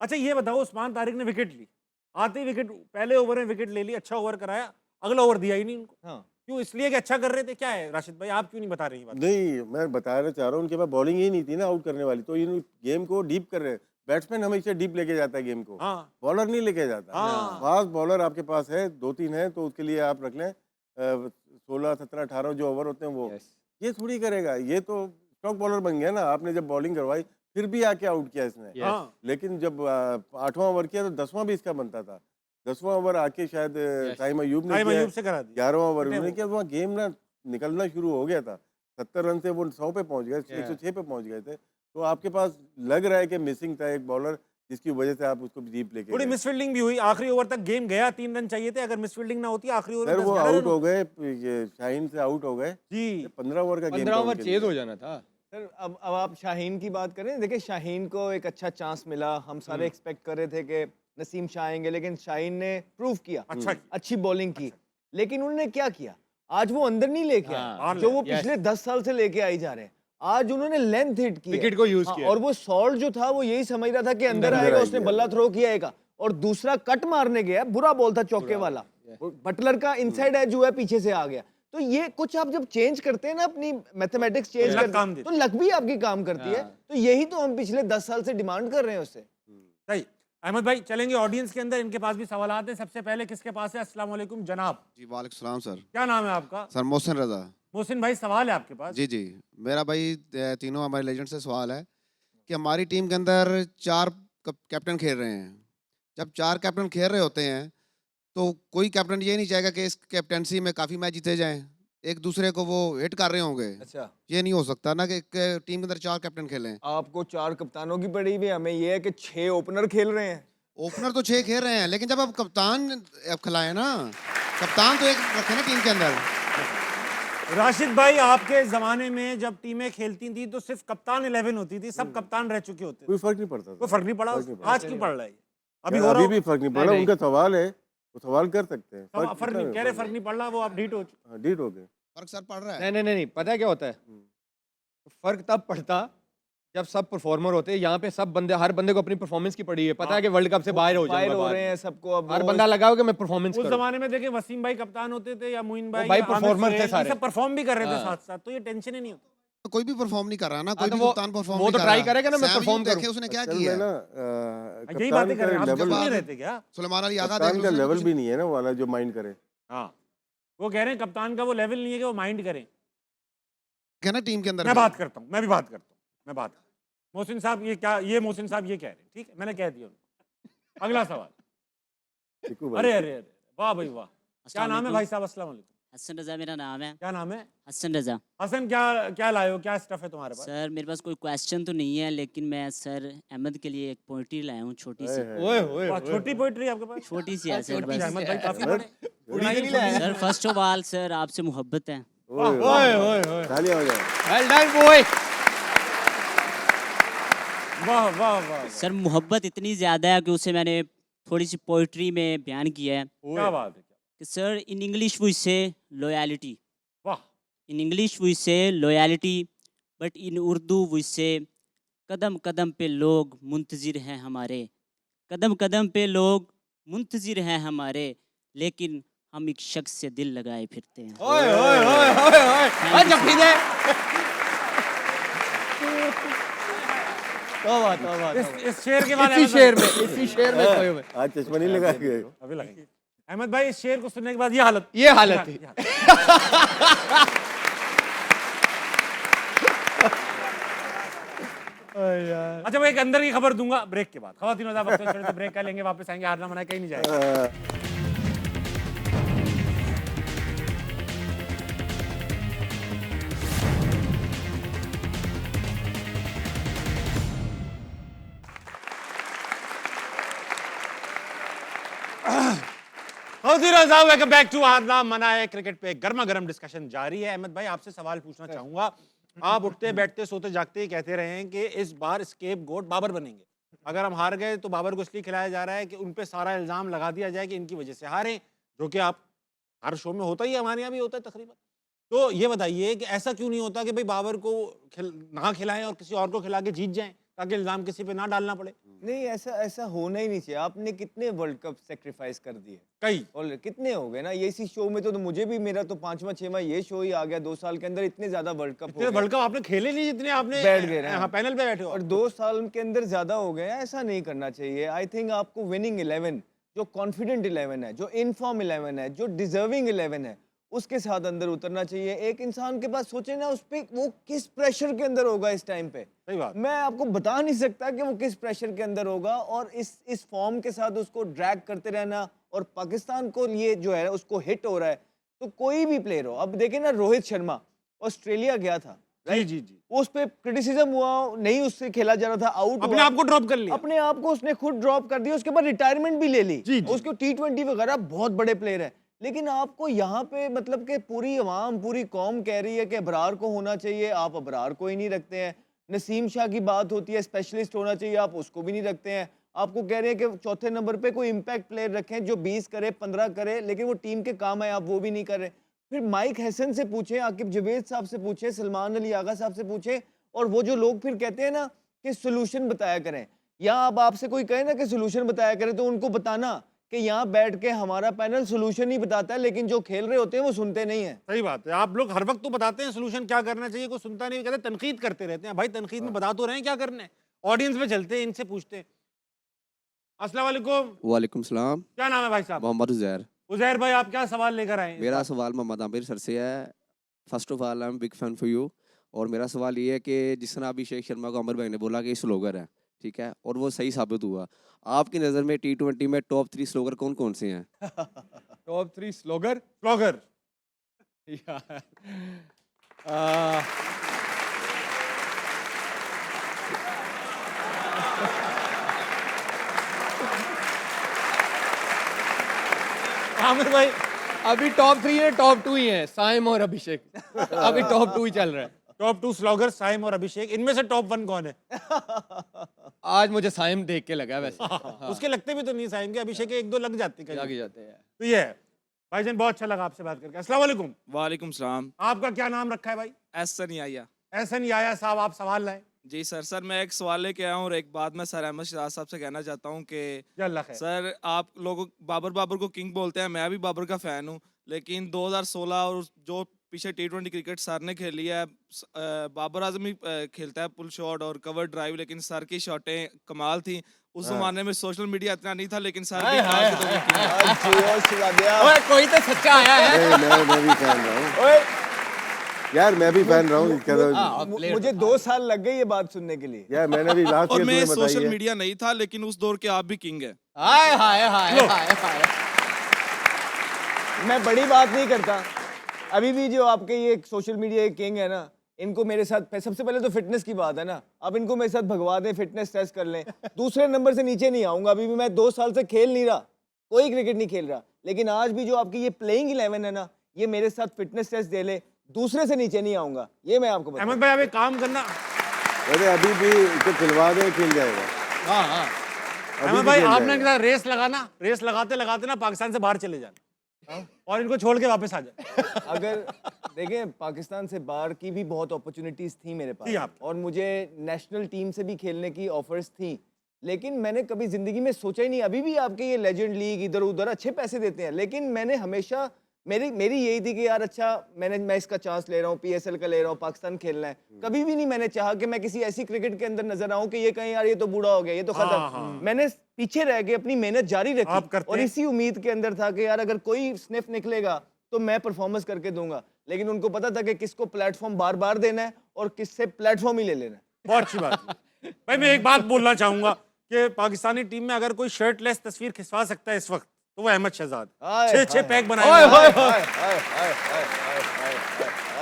अच्छा ये बताओ, उस्मान तारिक ने विकेट ली, आते ही विकेट, पहले ओवर में विकेट ले ली, अच्छा ओवर कराया, अगला ओवर दिया ही नहीं उनको। हाँ। क्यों? इसलिए कि अच्छा कर रहे थे? क्या है राशिद भाई, आप क्यों नहीं बता रहे ये बात? नहीं, मैं बताना चाह रहा हूँ, उनके पास बॉलिंग ही नहीं थी ना आउट करने वाली, तो इन गेम को डीप कर रहे हैं। बैट्समैन हमेशा डीप लेके जाता है गेम को, हाँ बॉलर नहीं लेके जाता। हाँ। फास्ट बॉलर आपके पास है, 2-3 है, तो उसके लिए आप रख लें 16, 17, 18 जो ओवर होते हैं वो। Yes. ये थोड़ी करेगा, ये तो स्टॉक बॉलर बन गया ना। आपने जब बॉलिंग करवाई फिर भी आके आउट किया इसने। Yes. हाँ लेकिन जब 8वां ओवर किया तो 10वां भी इसका बनता था। 10वां ओवर आके शायद Yes. साइम अयूब ने साइम किया, अयूब से करा दिया। 11वां ओवर नहीं, उन्होंने वो- किया, वहाँ गेम ना निकलना शुरू हो गया था। 70 रन से वो 100 पे पहुंच गए, Yeah. 106 पे पहुंच गए थे। तो आपके पास लग रहा है कि मिसिंग था एक बॉलर, जिसकी वजह से आप उसको डीप लेके थोड़ी गए। मिसफील्डिंग भी हुई, आखिरी ओवर तक गेम गया, 3 रन चाहिए थे, अगर मिसफील्डिंग ना होती आखिरी ओवर सर में वो 10-11 आउट रन हो गए, ये शाहीन से आउट हो गए। जी। 15 ओवर का गेम 15 था ओवर उनके चेज लिए। हो जाना था। सर अब आप शाहीन की बात करें, देखिए शाहीन को एक अच्छा चांस मिला, हम सारे एक्सपेक्ट कर रहे थे कि नसीम शाह आएंगे, लेकिन शाहीन ने प्रूव किया, अच्छा किया। अच्छी बॉलिंग की, लेकिन उन्होंने क्या किया, आज वो अंदर नहीं लेके आए हाँ, जो वो yes. पिछले 10 साल से लेके आई जा रहे हैं। आज उन्होंने लेंथ हिट की है। विकेट को use हाँ, किया। और वो सॉल्ट जो था वो यही समझ रहा था कि अंदर अंदर आएगा, आएगा। उसने बल्ला थ्रो किया और दूसरा कट मारने गया, बुरा बॉल था चौके वाला, बटलर का इनसाइड एज हुआ, पीछे से आ गया। तो ये कुछ आप जब चेंज करते हैं ना, अपनी मैथमेटिक्स चेंज लक काम करते देती हैं, तो लक भी आपकी काम करती है। तो यही तो हम पिछले 10 साल से डिमांड कर रहे हैं उससे। सही। अहमद भाई चलेंगे ऑडियंस के अंदर, इनके पास भी सवाल आते हैं। सबसे पहले किसके पास है? अस्सलाम वालेकुम जनाब, जी वालेकुम सलाम सर। क्या नाम है आपका? सर मोहसिन रजा। मोहसिन भाई सवाल है आपके पास। जी जी, मेरा भाई तीनों हमारे लेजेंड से सवाल है कि हमारी टीम के अंदर 4 कैप्टन खेल रहे हैं। जब 4 कैप्टन खेल रहे होते हैं तो कोई कैप्टन ये नहीं चाहेगा कि इस कैप्टनसी में काफ़ी मैच जीते जाएं, एक दूसरे को वो हिट कर रहे होंगे। अच्छा, ये नहीं हो सकता ना कि एक टीम के अंदर 4 कैप्टन खेलें। आपको 4 कप्तानों की पड़ी हुई है, हमें ये है कि 6 ओपनर खेल रहे हैं। ओपनर तो 6 खेल रहे हैं, लेकिन जब आप कप्तान अब खिलाएं ना, कप्तान तो एक रखें ना टीम के अंदर। राशिद भाई, आपके जमाने में जब टीमें खेलती थी तो सिर्फ कप्तान 11 होती थी, सब कप्तान रह चुके होते थे, कोई फर्क नहीं पड़ता कोई था। फर्क नहीं पड़ा। फर्क नहीं पड़ा। आज क्यों पड़ रहा है? अभी यार, हो रहा अभी भी फर्क नहीं पड़ रहा, उनका सवाल है, वो सवाल कर सकते हैं। फर्क कितना नहीं है? कह रहे, फर्क नहीं पड़ रहा, वो आप ढीठ हो चुके। हाँ, डीट हो गए। फर्क सर पड़ रहा है। नहीं, पता है क्या होता है? फर्क तब पड़ता जब सब परफॉर्मर होते हैं। यहाँ पे सब बंदे, हर बंदे को अपनी परफॉर्मेंस की पड़ी है। पता है कि वर्ल्ड कप से बाहर हो बाहर जाऊंगा हो बाद रहे में। हैं सबको। अब हर वो बंदा लगाओ कि मैं परफॉर्मेंस उस करूं। जमाने में देखे वसीम भाई कप्तान होते थे या मोइन भाई, भाई या आमिर performer थे सुहेल, ये सारे। सब परफॉर्म भी कर रहे थे हाँ। साथ साथ, तो ये टेंशन ही नहीं होती। कोई भी परफॉर्म नहीं कर रहा ना, कोई तो भी वो- कप्तान परफॉर्म वो नहीं तो कर ट्राई रहा। करेगा ना, मैं सैम perform अयूब देखे करूं। उसने क्या असल किया में ना यही कप्तान बातें का कर रहे हैं, आप लेवल चुप नहीं बाद- रहते क्या? सुलेमान अली आगा कप्तान देख का लो, लेवल उसने भी नहीं है ना वाला जो माइंड करे। हाँ, वो कह रहे हैं कप्तान का वो लेवल नहीं है कि वो माइंड करें। क्या ना टीम के अंदर मैं भी। बात करता हूँ, मैं भी बात करता हूँ, मैं बात। मोहसिन साहब ये क्या, ये मोहसिन साहब ये कह रहे हैं, ठीक है, मैंने कह दिया उनको। अगला सवाल। टिकू भाई, अरे अरे अरे, वाह भाई वाह, क्या नाम है भाई साहब? अस्सलाम वालेकुम, हसन रज़ा मेरा नाम है। क्या नाम है? हसन रज़ा। हसन, क्या क्या लाए हो, क्या स्टफ है तुम्हारे पास? सर मेरे पास कोई क्वेश्चन तो नहीं है, लेकिन मैं सर अहमद के लिए एक पोइट्री लाया हूँ, छोटी सी। ओए ओए वाह, छोटी पोइट्री आपके पास? छोटी सी है सर छोटी है, बस। अहमद भाई काफी अहमद, बड़े। Sir first of all sir आपसे मोहब्बत है। ओए, ओए ओए ओए, तालियां हो जाए। Well done boy. वाह वाह वाह, सर मोहब्बत इतनी ज़्यादा है कि उसे मैंने थोड़ी सी पोइट्री में बयान किया है क्या बात है, कि sir in English we say loyalty, वाह। In English we say loyalty, but in Urdu we say कदम कदम पे लोग मुंतज़िर हैं हमारे, कदम कदम पे लोग मुंतज़िर हैं हमारे, लेकिन हम एक शख्स से दिल लगाए फिरते हैं। ओए ओए ओए ओए ओए, जफ्फी दे। तो इस शेर के बाद इसी अहमद शेर भाई- में, इसी शेर में खोए हुए। आज चश्मा नहीं लगा के गए। अभी लगे। अहमद भाई, इस शेर को सुनने के बाद ये हालत, ये हालत थी। अच्छा मैं एक अंदर की खबर दूंगा ब्रेक के बाद। खवातीन और साहब, छोटे से ब्रेक कर लेंगे, वापस आएंगे, हारना मना कहीं नहीं जाएगा। वेलकम बैक टू हारना मना है क्रिकेट पे गर्मा गर्म डिस्कशन जारी है। अहमद भाई, आपसे सवाल पूछना चाहूंगा। आप उठते बैठते सोते जागते ही कहते रहे हैं कि इस बार स्केप गोट बाबर बनेंगे। अगर हम हार गए तो बाबर को इसलिए खिलाया जा रहा है कि उन पे सारा इल्जाम लगा दिया जाए कि इनकी वजह से हारे, जो कि आप हर शो में होता ही है, हमारे यहाँ भी होता है तकरीबन। तो ये बताइए कि ऐसा क्यों नहीं होता कि भाई बाबर को ना खिलाएं और किसी और को खिला के जीत जाएं, ताकि इल्जाम किसी पे ना डालना पड़े। नहीं, ऐसा ऐसा होना ही नहीं चाहिए। आपने कितने वर्ल्ड कप सेक्रीफाइस कर दिए कई और कितने हो गए ना ये इसी शो में। तो मुझे भी, मेरा तो 5वां 6वां ये शो ही आ गया 2 साल के अंदर। इतने ज्यादा वर्ल्ड कप हो इतने गए वर्ल्ड कप आपने खेले नहीं जितने आपने बैठ गए ना। हाँ, पैनल पे बैठे हो। और 2 साल के अंदर ज्यादा हो गए हैं। ऐसा नहीं करना चाहिए। आई थिंक आपको विनिंग 11, जो कॉन्फिडेंट 11 है, जो इनफॉर्म 11 है, जो डिजर्विंग 11 है, उसके साथ अंदर उतरना चाहिए। एक इंसान के पास सोचे ना, उस पे वो किस प्रेशर के अंदर होगा इस टाइम पे। सही बात। मैं आपको बता नहीं सकता कि वो किस प्रेशर के अंदर होगा। और इस फॉर्म के साथ उसको ड्रैग करते रहना, और पाकिस्तान को ये जो है उसको हिट हो रहा है। तो कोई भी प्लेयर हो, अब देखें ना, रोहित शर्मा ऑस्ट्रेलिया गया था, जी जी जी, उस पे क्रिटिसिज्म हुआ, नहीं उससे खेला जा रहा था, आउट अपने आप को ड्रॉप कर लिया। अपने आप को उसने खुद ड्रॉप कर दिया। उसके बाद रिटायरमेंट भी ले ली। जी, जी। उसको T20 वगैरह बहुत बड़े प्लेयर है, लेकिन आपको यहाँ पे मतलब कि पूरी अवाम पूरी कौम कह रही है कि अबरार को होना चाहिए, आप अबरार को ही नहीं रखते हैं। नसीम शाह की बात होती है स्पेशलिस्ट होना चाहिए, आप उसको भी नहीं रखते हैं। आपको कह रहे हैं कि चौथे नंबर पे कोई इम्पैक्ट प्लेयर रखें जो 20 करे 15 करे, लेकिन वो टीम के काम है, आप वो भी नहीं कर रहे। फिर माइक हसन से पूछें, आकिब जवेद साहब से पूछें, सलमान अली आगा साहब से पूछें, और वो जो लोग फिर कहते हैं ना कि सोल्यूशन बताया करें, या अब आपसे कोई कहे ना कि सोल्यूशन बताया करें, तो उनको बताना कि यहाँ बैठ के हमारा पैनल सोल्यूशन ही बताता है, लेकिन जो खेल रहे होते हैं वो सुनते नहीं है। सही बात है। आप लोग हर वक्त तो बताते हैं सोल्यूशन क्या करना चाहिए, कोई सुनता नहीं, कहते तनकीद करते रहते हैं। भाई तनकीद में बता तो रहे हैं क्या करना है, ऑडियंस में चलते हैं, इनसे पूछते हैं। अस्सलाम वालेकुम। वालेकुम सलाम। क्या नाम है भाई साहब? मोहम्मद उजैर। उजैर भाई, आप क्या सवाल लेकर आए हैं? मेरा सवाल मोहम्मद आमिर सर से है। First of all I am big fan for you. और मेरा सवाल ये है कि जिस तरह अभिषेक शर्मा को अमर भाई ने बोला कि स्लोगर है, ठीक है, और वो सही साबित हुआ, आपकी नज़र में T20 में टॉप 3 स्लोगर कौन कौन से हैं? Top 3 slogger blogger. यार आमिर भाई, अभी टॉप 3 है, टॉप 2 ही है, साइम और अभिषेक। अभी टॉप 2 ही चल रहा है। टॉप 2 स्लॉगर साइम और अभिषेक, इनमें से टॉप 1 कौन है? आज मुझे साइम देख के लगा वैसे। हाँ, उसके लगते भी तो नहीं साइम के, अभिषेक के 1-2 लग जाते हैं लग कहीं। ही जाते हैं। तो ये है भाईजान, बहुत अच्छा लगा आपसे बात करके। अस्सलाम वालेकुम। वालेकुम सलाम। आपका क्या नाम रखा है भाई? एहसन याया। एहसन याया साहब, आप सवाल लाए। जी सर मैं एक सवाल लेके आया हूँ और एक बात मैं सर अहमद शहजाद साहब से कहना चाहता हूँ कि या अल्लाह खैर। सर आप लोग बाबर को किंग बोलते हैं, मैं भी बाबर का फ़ैन हूँ, लेकिन 2016 और जो पीछे T20 क्रिकेट सर ने खेली है, बाबर आजम ही खेलता है पुल शॉट और कवर ड्राइव, लेकिन सर की शॉटें कमाल थी। उस ज़माने में सोशल मीडिया इतना नहीं था, लेकिन सर भी खास तो ओए कोई तो सच्चा आया है। मैं भी फैन रहा हूँ ओए, यार, मैं भी फैन रहा हूँ। मुझे 2 साल लग गए ये बात सुनने के लिए। यार मैंने भी लास्ट और ईयर मैं तुम्हें बताई सोशल है। मीडिया नहीं था, लेकिन उस दौर के आप भी किंग है। हाय हाय हाय हाय हाय। मैं बड़ी बात नहीं करता, अभी भी जो आपके ये सोशल मीडिया के किंग है ना, इनको मेरे साथ सबसे पहले तो फिटनेस की बात है ना, अब इनको मेरे साथ भगवा दें, फिटनेस टेस्ट कर लें, दूसरे नंबर से नीचे नहीं आऊंगा। अभी भी मैं 2 साल से खेल नहीं रहा, कोई क्रिकेट नहीं खेल रहा, लेकिन आज भी जो आपकी ये प्लेइंग 11 है ना, ये मेरे साथ फिटनेस टेस्ट दे ले, दूसरे से नीचे नहीं आऊंगा, ये मैं आपको बता। अहमद भाई, आप एक काम करना। अरे अभी भी इसे खिलवा दे, खिल जाएगा। हाँ हाँ। अहमद भाई, आपने इनके साथ रेस लगाना, रेस लगाते लगाते ना पाकिस्तान से बाहर चले जाना और इनको छोड़ के वापस आ जाए। अगर देखें, पाकिस्तान से बाहर की भी बहुत अपॉर्चुनिटीज थी मेरे थी पास, आप। और मुझे नेशनल टीम से भी खेलने की ऑफर्स थी, लेकिन मैंने कभी जिंदगी में सोचा ही नहीं। अभी भी आपके ये लेजेंड लीग इधर उधर अच्छे पैसे देते हैं, लेकिन मैंने हमेशा मेरी यही थी कि यार अच्छा मैं इसका चांस ले रहा हूँ, PSL का ले रहा हूँ, पाकिस्तान खेलना है। कभी भी नहीं मैंने चाहा कि मैं किसी ऐसी क्रिकेट के अंदर नजर आऊं कि ये कहीं यार ये तो बूढ़ा हो गया, ये तो खत्म। मैंने पीछे रह के अपनी मेहनत जारी रखी और इसी उम्मीद के अंदर था कि यार अगर कोई स्निफ निकलेगा तो मैं परफॉर्मेंस करके दूंगा, लेकिन उनको पता था कि किसको प्लेटफॉर्म बार बार देना है और किससे प्लेटफॉर्म ही ले लेना है। बहुत अच्छी बात है भाई। मैं एक बात बोलना चाहूंगा कि पाकिस्तानी टीम में अगर कोई शर्टलेस तस्वीर खिंचवा सकता है इस वक्त, तो वो अहमद शहजाद। 6 पैक बनाए।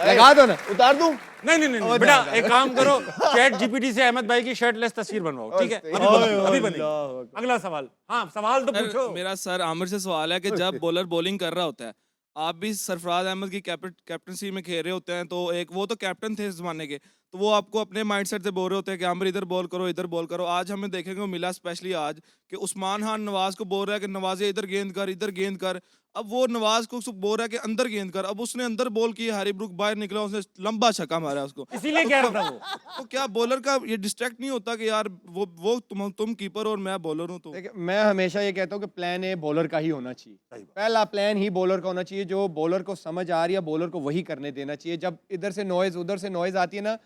लगा दो ना, उतार दूं? नहीं बेटा, एक काम करो, चैट GPT से अहमद भाई की शर्टलेस तस्वीर बनवाओ, ठीक है? अभी बनेगी। अगला सवाल। हाँ, सवाल तो पूछो। मेरा सर आमिर से सवाल है कि जब बॉलर बॉलिंग कर रहा होता है, आप भी सरफराज अहमद की कैप्टनसी में खेल रहे होते हैं, तो एक वो तो कैप्टन थे इस जमाने के, तो वो आपको अपने माइंडसेट से बोल रहे होते हैं कि आमिर इधर बॉल करो, इधर बॉल करो। आज हमें देखने को मिला, स्पेशली आज, कि उस्मान खान नवाज को बोल रहा है कि नवाजे इधर गेंद कर, इधर गेंद कर। अब वो नवाज को बोल रहा है कि अंदर गेंद कर, अब उसने अंदर बॉल की, हैरी ब्रूक बाहर निकला, उसने लंबा छक्का मारा उसको। इसीलिए कह रहा था वो। तो क्या बॉलर का ये डिस्ट्रैक्ट नहीं होता कि यार वो तुम कीपर और मैं बॉलर हूँ? तो देखिए, मैं हमेशा ये कहता हूँ कि प्लान ए बॉलर का ही होना चाहिए। पहला प्लान ही बॉलर का होना चाहिए, जो बॉलर को समझ आ रही है बॉलर को वही करने देना चाहिए। जब इधर से नॉइज उधर से नॉइज आती है ना,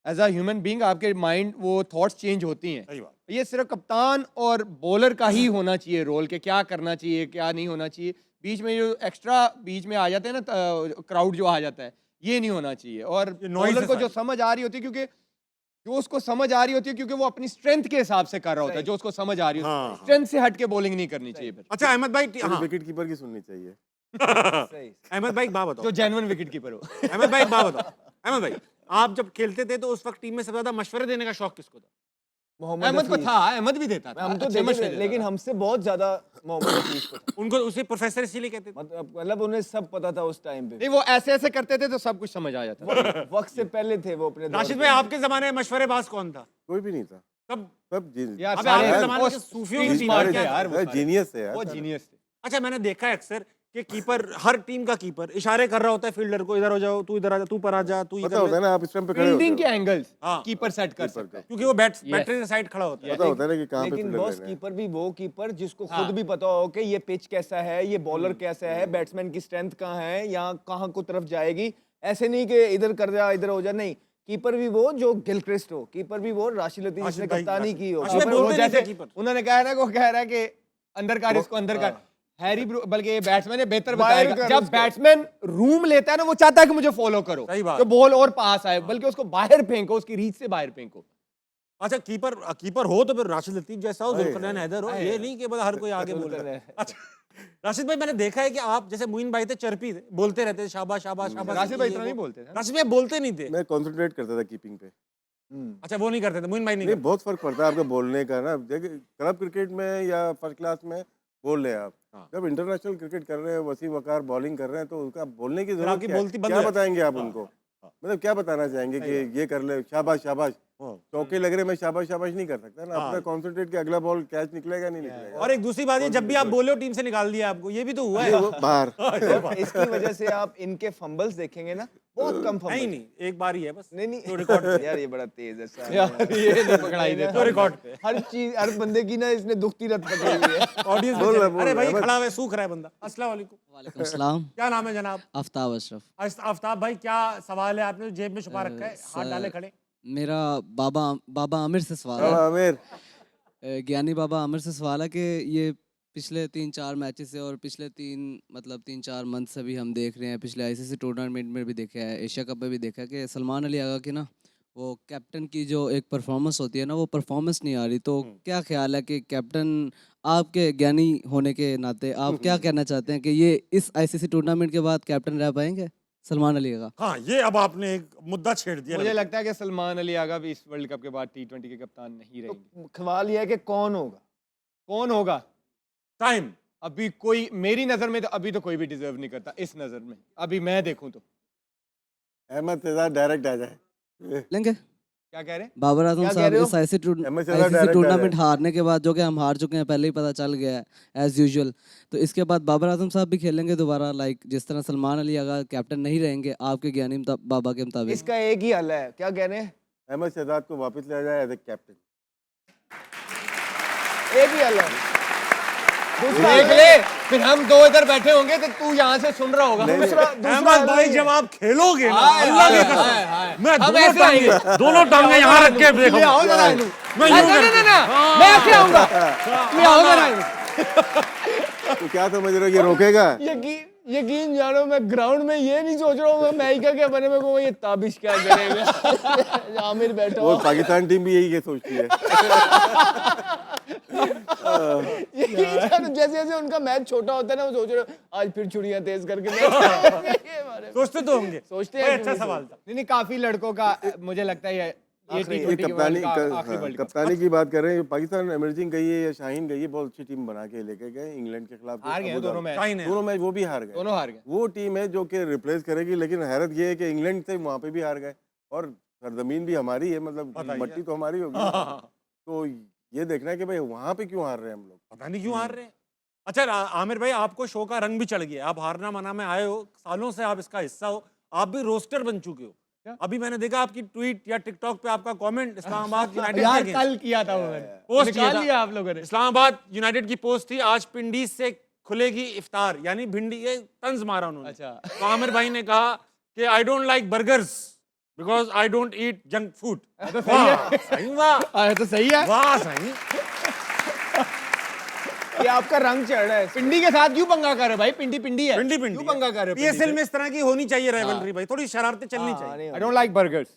एज अ ह्यूमन बीइंग आपके माइंड वो थॉट्स चेंज होती हैं। ये सिर्फ कप्तान और बॉलर का ही होना चाहिए रोल, के क्या करना चाहिए क्या नहीं होना चाहिए। बीच में जो एक्स्ट्रा बीच में आ जाते हैं ना, क्राउड जो आ जाता है, ये नहीं होना चाहिए। और बॉलर को जो समझ आ रही होती है, क्योंकि जो उसको समझ आ रही होती है, क्योंकि वो अपनी स्ट्रेंथ के हिसाब से कर रहा होता है, जो उसको समझ आ रही होती है, स्ट्रेंथ से हट के बॉलिंग नहीं करनी चाहिए। अच्छा अहमद भाई, विकेट कीपर की सुननी चाहिए। अहमद भाई एक बात बताओ, जो जेन्युइन विकेट कीपर हो। अहमद भाई एक बात बताओ, अहमद भाई आप जब खेलते थे तो उस वक्त टीम में सबसे ज्यादा मशवरे देने का शौक किसको था? मोहम्मद अहमद को हफीज। था, अहमद भी देता था, हम तो अच्छे देते मशवरे थे, देता लेकिन था। हमसे बहुत ज्यादा मोहम्मद हफीज को था। उनको उसे प्रोफेसर इसीलिए कहते थे। मतलब उन्हें सब पता था उस टाइम पे। नहीं, वो ऐसे ऐसे करते थे तो सब कुछ समझ आ जाता था। वक्त से पहले थे वो अपने दौर राशिद के भाई, अंदर। आपके जमाने में मशवरेबाज कौन था? कोई भी नहीं था तब सब यार, अबे आपके सारे- जमाने वो के सूफियों की street टीम smart क्या थे था? यार, वो सारे। जीनियस है यार वो सारे। जीनियस थे। अच्छा, मैंने देखा है अक्सर कि कीपर, हर टीम का कीपर इशारे कर रहा होता है फील्डर को, इधर हो जाओ, तू इधर आ जा, तू पर आ जा, तू पता इधर होता है ना, आप स्टंप पे खड़े होते फील्डिंग के हो, एंगल्स हाँ। कीपर सेट कर कीपर सकता है। क्योंकि वो Yes. बैटरी के साइड खड़ा होता है। पता होता है ना कि कहाँ पे लेकिन फील्डर बॉस लेना है। कीपर भी वो कीपर जिसको हाँ। खुद भी पता हो कि ये पिच कैसा है, ये बॉलर कैसा है, बैट्समैन की स्ट्रेंथ कहाँ है, यहाँ कहाँ को तरफ जाएगी। ऐसे नहीं कि इधर कर जा इधर हो जा, नहीं। कीपर भी वो जो गिलक्रिस्ट हो, कीपर भी वो राशिद लतीफ जिसने राशिद भाई, कप्तानी की हो। राशिद भाई कीपर वो बोलते नहीं थे जैसे कीपर। उन्होंने कहा है ना, वो कह रहा है कि अंदर कर इसको, अंदर कर। हैरी ब्रू, बल्कि ये बैट्समैन है, बेहतर बाहर बताएगा। कर जब उसको। बैट्समैन रूम लेता है ना, वो चाहता है कि मुझे फॉलो करो, सही बात। कि बॉल और पास आए, बल्कि उसको बाहर फेंको, उसकी रीच से बाहर फेंको। अच्छा, कीपर हो तो फिर राशिद लतीफ जैसा हो, अरे जुल्फिकार हैदर हो, ये नहीं कि मतलब हर कोई आगे बोल रहा है। अच्छा, राशिद भाई, मैंने देखा है कि आप जैसे मुइन भाई थे, चर्पी थे, बोलते रहते थे शाबाश शाबाश शाबाश। राशिद भाई ये इतना वो। नहीं बोलते थे। राशिद भाई बोलते नहीं थे। मैं कॉन्सेंट्रेट करता था कीपिंग पे। अच्छा, वो नहीं करते थे, मुइन भाई नहीं नहीं, करते। बहुत फर्क पड़ता है आपके बोलने का ना। देखिए, क्लब क्रिकेट में या फर्स्ट क्लास में बोल रहे हैं आप, हाँ। जब इंटरनेशनल क्रिकेट कर रहे हैं, वसीम वकार बॉलिंग कर रहे हैं, तो उनका बोलने की जरूरत आपकी क्या है? बोलती बंद क्या हो जाती बताएंगे आप हाँ। उनको? मतलब क्या बताना चाहेंगे कि ये कर ले, शाबाश शाबाश, चौके लग रहे, मैं शाबाश शाबाश नहीं कर सकता ना। हाँ। अपना कॉन्सेंट्रेट के अगला बॉल कैच निकलेगा नहीं निकलेगा। और एक दूसरी बात, ये जब भी आप बोले हो टीम से निकाल दिया आपको, ये भी तो हुआ है। वो बाहर और इसकी वजह से आप इनके फंबल्स देखेंगे ना, बहुत कम नहीं फंबल। नहीं, एक बार ही है बस। नहीं जो रिकॉर्ड पे। यार ये बड़ा तेज है साहब। यार, ये नहीं पकड़ाई देता। जो रिकॉर्ड पे। हर चीज, हर बंदे की ना इसने दुखती रत पकड़ी हुई है। ऑडियंस बोल रहा, में बोल अरे रहा, भाई, बस। खड़ा हुआ है, सूख रहा है बंदा। अस्सलाम वालेकुम। वालेकुम सलाम। क्या नाम है जनाब? आफ्ताब अशरफ। आफ्ताब भाई, क्या सवाल है? आपने जेब में छुपा रखा है, हाथ डाले खड़े। मेरा बाबा आमिर से सवाल है। आमिर, ज्ञानी बाबा आमिर से सवाल है कि ये पिछले 3-4 मैचेस से और पिछले 3-4 मंथ से भी हम देख रहे हैं, पिछले आईसीसी टूर्नामेंट में भी देखा है, एशिया कप में भी देखा है कि सलमान अली आगा की ना वो कैप्टन की जो एक परफॉर्मेंस होती है ना, वो परफॉर्मेंस नहीं आ रही। तो क्या ख्याल है कि कैप्टन, आपके ज्ञानी होने के नाते आप क्या कहना चाहते हैं कि ये इस आईसीसी टूर्नामेंट के बाद कैप्टन रह पाएंगे सलमान अली आगा? हाँ, ये अब आपने एक मुद्दा छेड़ दिया। मुझे लगता है कि सलमान अली आगा भी इस वर्ल्ड कप के बाद T20 के कप्तान नहीं रहेंगे। तो सवाल ये है कि कौन होगा? कौन होगा? टाइम। अभी कोई, मेरी नजर में तो अभी तो कोई भी डिजर्व नहीं करता इस नजर में, अभी मैं देखूं तो। अहमद शहजाद डायरेक्ट आ जाए। लेंगे क्या कह रहे हैं? बाबर आजम क्या कह साहब रहे हो? इस MS Yadav ICC direct tournament आ हारने के बाद, जो कि हम हार चुके हैं, पहले ही पता चल गया है एज यूजुअल, तो इसके बाद बाबर आजम साहब भी खेलेंगे दोबारा, लाइक जिस तरह सलमान अली अगर कैप्टन नहीं रहेंगे आपके ज्ञानी बाबा के मुताबिक? इसका एक ही हल है, क्या कह रहे हैं? अहमद शहजाद को वापस ले जाए एज ए कैप्टन। एक ही हल है। दूसरा देख हल है- ले, फिर हम दो इधर बैठे होंगे तो तू यहाँ से सुन रहा होगा। दूसरा अहमद हल भाई, ये- जब आप खेलोगे ना, हाय, अल्लाह की हाय, कसम, हाय, हाय। मैं हम दोनों ऐसे टांगे आएंगे। दोनों टांगे यहाँ रख के ले आओ देखो। जरा इन्हू। मैं ना यूं ना करता ना, हूँ। मैं ऐसे आऊंगा। ले आओ जरा इन्हू। तो क्या समझ रहे हो, ये रोकेगा? यकीन जानो, मैं ग्राउंड में ये नहीं सोच रहा हूँ अमेरिका के बने में को ये ताबिश क्या करेगा। आमिर बैठा वो हो। पाकिस्तान टीम भी यही सोचती है। यकीन जानो, जैसे जैसे उनका मैच छोटा होता है ना, वो सोच रहे हो आज फिर छुड़ियां तेज करके ये बारे में। सोचते तो होंगे। सोचते भाई, हैं अच्छा क्यों नहीं सवाल था। नहीं नहीं, काफी लड़कों का मुझे लगता है ये आखिरी- ये T20 के कप्तानी वर्ल्ड का आखिरी वर्ल्ड कप। कप्तानी की बात कर रहे हैं। पाकिस्तान इमर्जिंग गई है या शाहीन गई है, बहुत अच्छी टीम बना के लेके गए इंग्लैंड के खिलाफ। हार गए हैं अबू दोनों धाबी। मैच, शाहीन है। दोनों मैच वो भी हार गए। दोनों हार गए। वो टीम है जो कि रिप्लेस करेगी, लेकिन हैरत ये है कि इंग्लैंड से वहाँ पे भी हार गए और सरजमीन भी हमारी है, मतलब बताइए। मट्टी तो हमारी होगी। हाँ, तो ये देखना है कि भाई वहाँ पे क्यों हार रहे हैं हम लोग। पता नहीं क्यों हार रहे हैं। अच्छा, आमिर भाई, आपको शो का रंग भी चढ़ गया, आप हारना मना में आए हो, सालों से आप इसका हिस्सा हो, आप भी रोस्टर बन चुके हो। अभी मैंने देखा आपकी ट्वीट या टिकटॉक पे आपका कमेंट इस्लामाबाद यूनाइटेड यार के कल किया था वो मैंने, पोस्ट निकाल किया था। लिया आप लोगों ने। इस्लामाबाद यूनाइटेड की पोस्ट थी, आज पिंडीज से खुलेगी इफ्तार, यानी भिंडी, ये तंज मारा उन्होंने। अच्छा। तो आमिर भाई ने कहा कि I don't like burgers because I don't eat junk food. तो सही है। सही, वाह अरे तो सही है। वाह, सही। ये आपका रंग चढ़ रहा है। पिंडी के साथ क्यों पंगा कर रहे हो भाई? पिंडी पिंडी है। पिंडी क्यों पंगा कर रहे हो? पीएसएल में इस तरह की होनी चाहिए राइवलरी भाई, थोड़ी शरारतें चलनी चाहिए। I don't like burgers.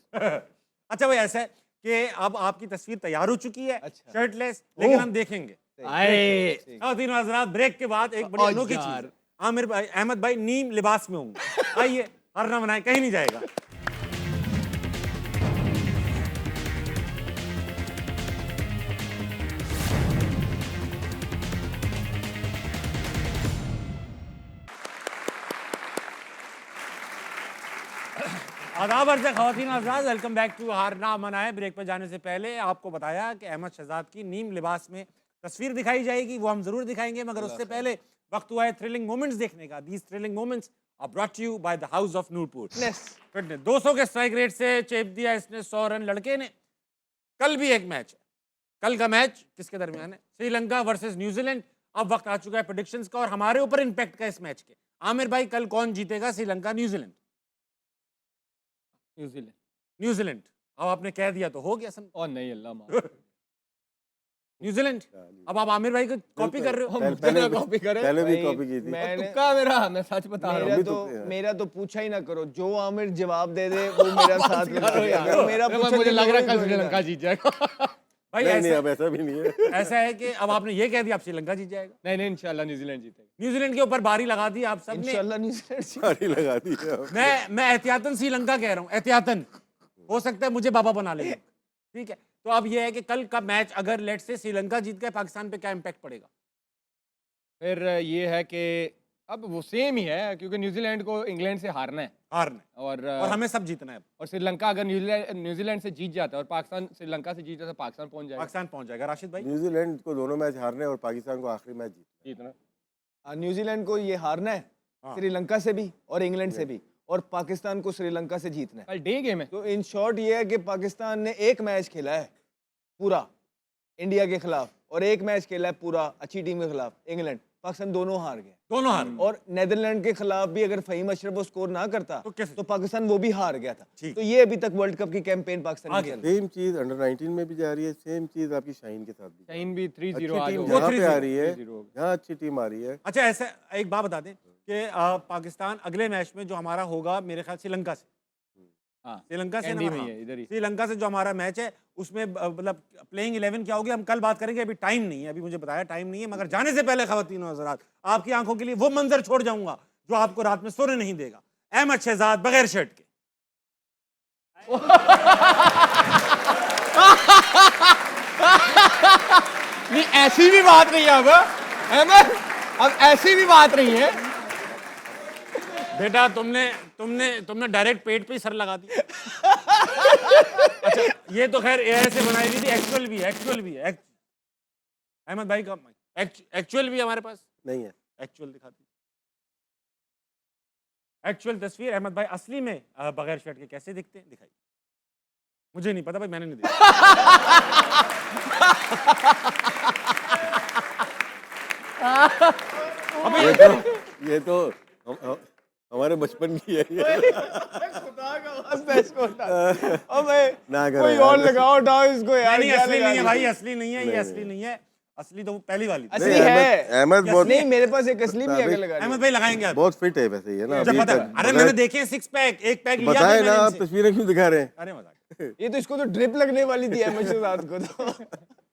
अच्छा भाई, ऐसा है कि अब आपकी तस्वीर तैयार हो चुकी है, अच्छा। शर्टलेस, लेकिन हम देखेंगे। आए और तीनों हज़रात, ब्रेक के बाद एक बड़ी ओ अनोखी यार। चीज, आमिर भाई, अहमद भाई नीम लिबास में होंगे। आइए, हरना मनाए, कहीं नहीं जाएगा। आदाब अर्ज़ है ख़वातीन हज़रात, वेलकम बैक टू हार ना मनाए। ब्रेक पर जाने से पहले आपको बताया कि अहमद शहजाद की नीम लिबास में तस्वीर दिखाई जाएगी, वो हम ज़रूर दिखाएंगे, मगर उससे पहले वक्त हुआ है थ्रिलिंग मोमेंट्स देखने का। These thrilling moments are brought to you by the house of Noorpur fitness. 200 के स्ट्राइक रेट से चेप दिया इसने 100 रन लड़के ने। कल भी एक मैच है, कल का मैच किसके दरमियान है? Sri Lanka versus New Zealand. अब वक्त आ चुका है प्रेडिक्शंस का और हमारे ऊपर इम्पैक्ट का इस मैच के। आमिर भाई, कल कौन जीतेगा, श्रीलंका न्यूजीलैंड? न्यूजीलैंड। न्यूजीलैंड। अब आपने कह दिया तो हो गया समझ। और नहीं, अल्लाह माफ। न्यूजीलैंड। अब आप आमिर भाई को कॉपी कर रहे हो। पहले कॉपी करे। पहले भी भाई, कॉपी की थी। मैंने तुक्का मेरा, मैं सच बता रहा मेरा हूँ। तो मेरा तो पूछा ही ना करो, जो आमिर जवाब दे दे वो मेरा साथ लगा दे। अगर मेरा पूछा मुझे नहीं लग रहा है करोगे कल तो श्रीलंका जीत जाएगा। भाई नहीं नहीं, ऐसा, अब ऐसा भी नहीं है। ऐसा है कि अब आपने ये कह दिया अब श्रीलंका जीत जाएगा। नहीं नहीं, इंशाल्लाह न्यूजीलैंड जीतेगा। न्यूजीलैंड के ऊपर बारी लगा दी आप सबने। इंशाल्लाह न्यूजीलैंड से- सारी लगा दी है अब। मैं एहतियातन श्रीलंका कह रहा हूँ, एहतियातन। हो सकता है मुझे बाबा बना ले, ठीक है। तो अब ये है कि कल का मैच अगर लेट से श्रीलंका जीत गए, पाकिस्तान पे क्या इम्पैक्ट पड़ेगा? फिर ये है कि अब वो सेम ही है, क्योंकि न्यूजीलैंड को इंग्लैंड से हारना है हारना और और हमें सब जीतना है। और श्रीलंका अगर न्यूजीलैंड से जीत जाता है और पाकिस्तान श्रीलंका से जीत जाता है, पाकिस्तान पहुंच जाएगा। पाकिस्तान पहुंच जाएगा। राशिद भाई, न्यूजीलैंड को दोनों मैच हारने और पाकिस्तान को आखिरी मैच जीतना। जीतना। न्यूजीलैंड को ये हारना है, हाँ। श्रीलंका से भी और इंग्लैंड से भी, और पाकिस्तान को श्रीलंका से जीतना है। कल डे गेम है। तो इन शॉर्ट ये है कि पाकिस्तान ने एक मैच खेला है पूरा इंडिया के खिलाफ और एक मैच खेला है पूरा अच्छी टीम के खिलाफ इंग्लैंड। पाकिस्तान दोनों हार गए। दोनों हार। और नेदरलैंड के खिलाफ भी अगर फहीम अशरफ वो स्कोर ना करता तो कैसे? तो पाकिस्तान वो भी हार गया था। ठीक। तो ये अभी तक वर्ल्ड कप की कैंपेन पाकिस्तान की आगे। चल रही है। सेम चीज अंडर 19 में भी जा रही है, सेम चीज आपकी शाहीन के साथ भी। शाहीन भी 3-0 अच्छी आगे टीम हो जहाँ गया। पे आ रही है, 3-0 हो गया। जहाँ अच्छी टीम आ रही है। अच्छा, ऐसा एक बात बता दें कि पाकिस्तान अगले मैच में जो हमारा होगा मेरे ख्याल श्रीलंका से, हाँ, श्रीलंका से एंडी ना, में ही हाँ। है, इधर ही। श्रीलंका से जो हमारा मैच है उसमें मतलब प्लेइंग 11 क्या होगी हम कल बात करेंगे, अभी टाइम नहीं है, अभी मुझे बताया टाइम नहीं है। मगर जाने से पहले ख़वातीन और हज़रात, आपकी आंखों के लिए वो मंजर छोड़ जाऊंगा जो आपको रात में सोने नहीं देगा। अहमद शहजाद बगैर शर्ट के। नहीं, ऐसी भी बात नहीं है अब अहमद, अब ऐसी भी बात नहीं है। बेटा तुमने डायरेक्ट पेट पे ही सर लगा दी। अच्छा, ये तो खैर एआई से बनाई हुई थी, एक्चुअल भी है, एक्चुअल भी है। अहमद भाई का एक्चुअल भी हमारे पास नहीं है। एक्चुअल दिखा दी, एक्चुअल तस्वीर। अहमद भाई असली में बगैर शर्ट के कैसे दिखते हैं, दिखाइए। मुझे नहीं पता भाई, मैंने नहीं देखा। ये तो हमारे बचपन की है ये। खुदा का वास्ता इसको हटा। अबे ना करो कोई यार। और लगाओ, हटाओ इसको यार। नहीं, क्या असली लगा नहीं है दी? भाई, असली नहीं है ये, असली नहीं है। असली तो वो पहली वाली थी। असली नहीं, है। अहमद बहुत नहीं, मेरे पास एक असली भी अभी- अगर लगा दी। अहमद भाई लगाएंगे आप? बहुत फिट है वैसे ये ना। मुझे अभी पता है। तक अरे मैंने देखे 6 पैक, 1 पैक लिया बताए भी ना, मैंने आप इनसे। तस्वीरें क्यों दिखा रहे हैं? अरे मजाक। ये तो इसको तो ड्रिप लगने वाली थी अहमद शहजाद को तो।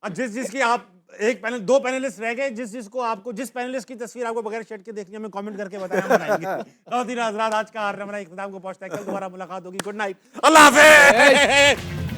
और जिसकी आप एक पैनल 2 पैनलिस्ट रह गए, जिसको आपको जिस पैनलिस्ट की तस्वीर आपको बगैर शर्ट के देखनी है, हमें कमेंट करके बताएं, हम बनाएंगे। ख़वातीन हज़रात, आज का हार हमारा इख्तिताम को पहुंचता है। कल दोबारा मुलाकात होगी। गुड नाइट, अल्लाह हाफ़िज़।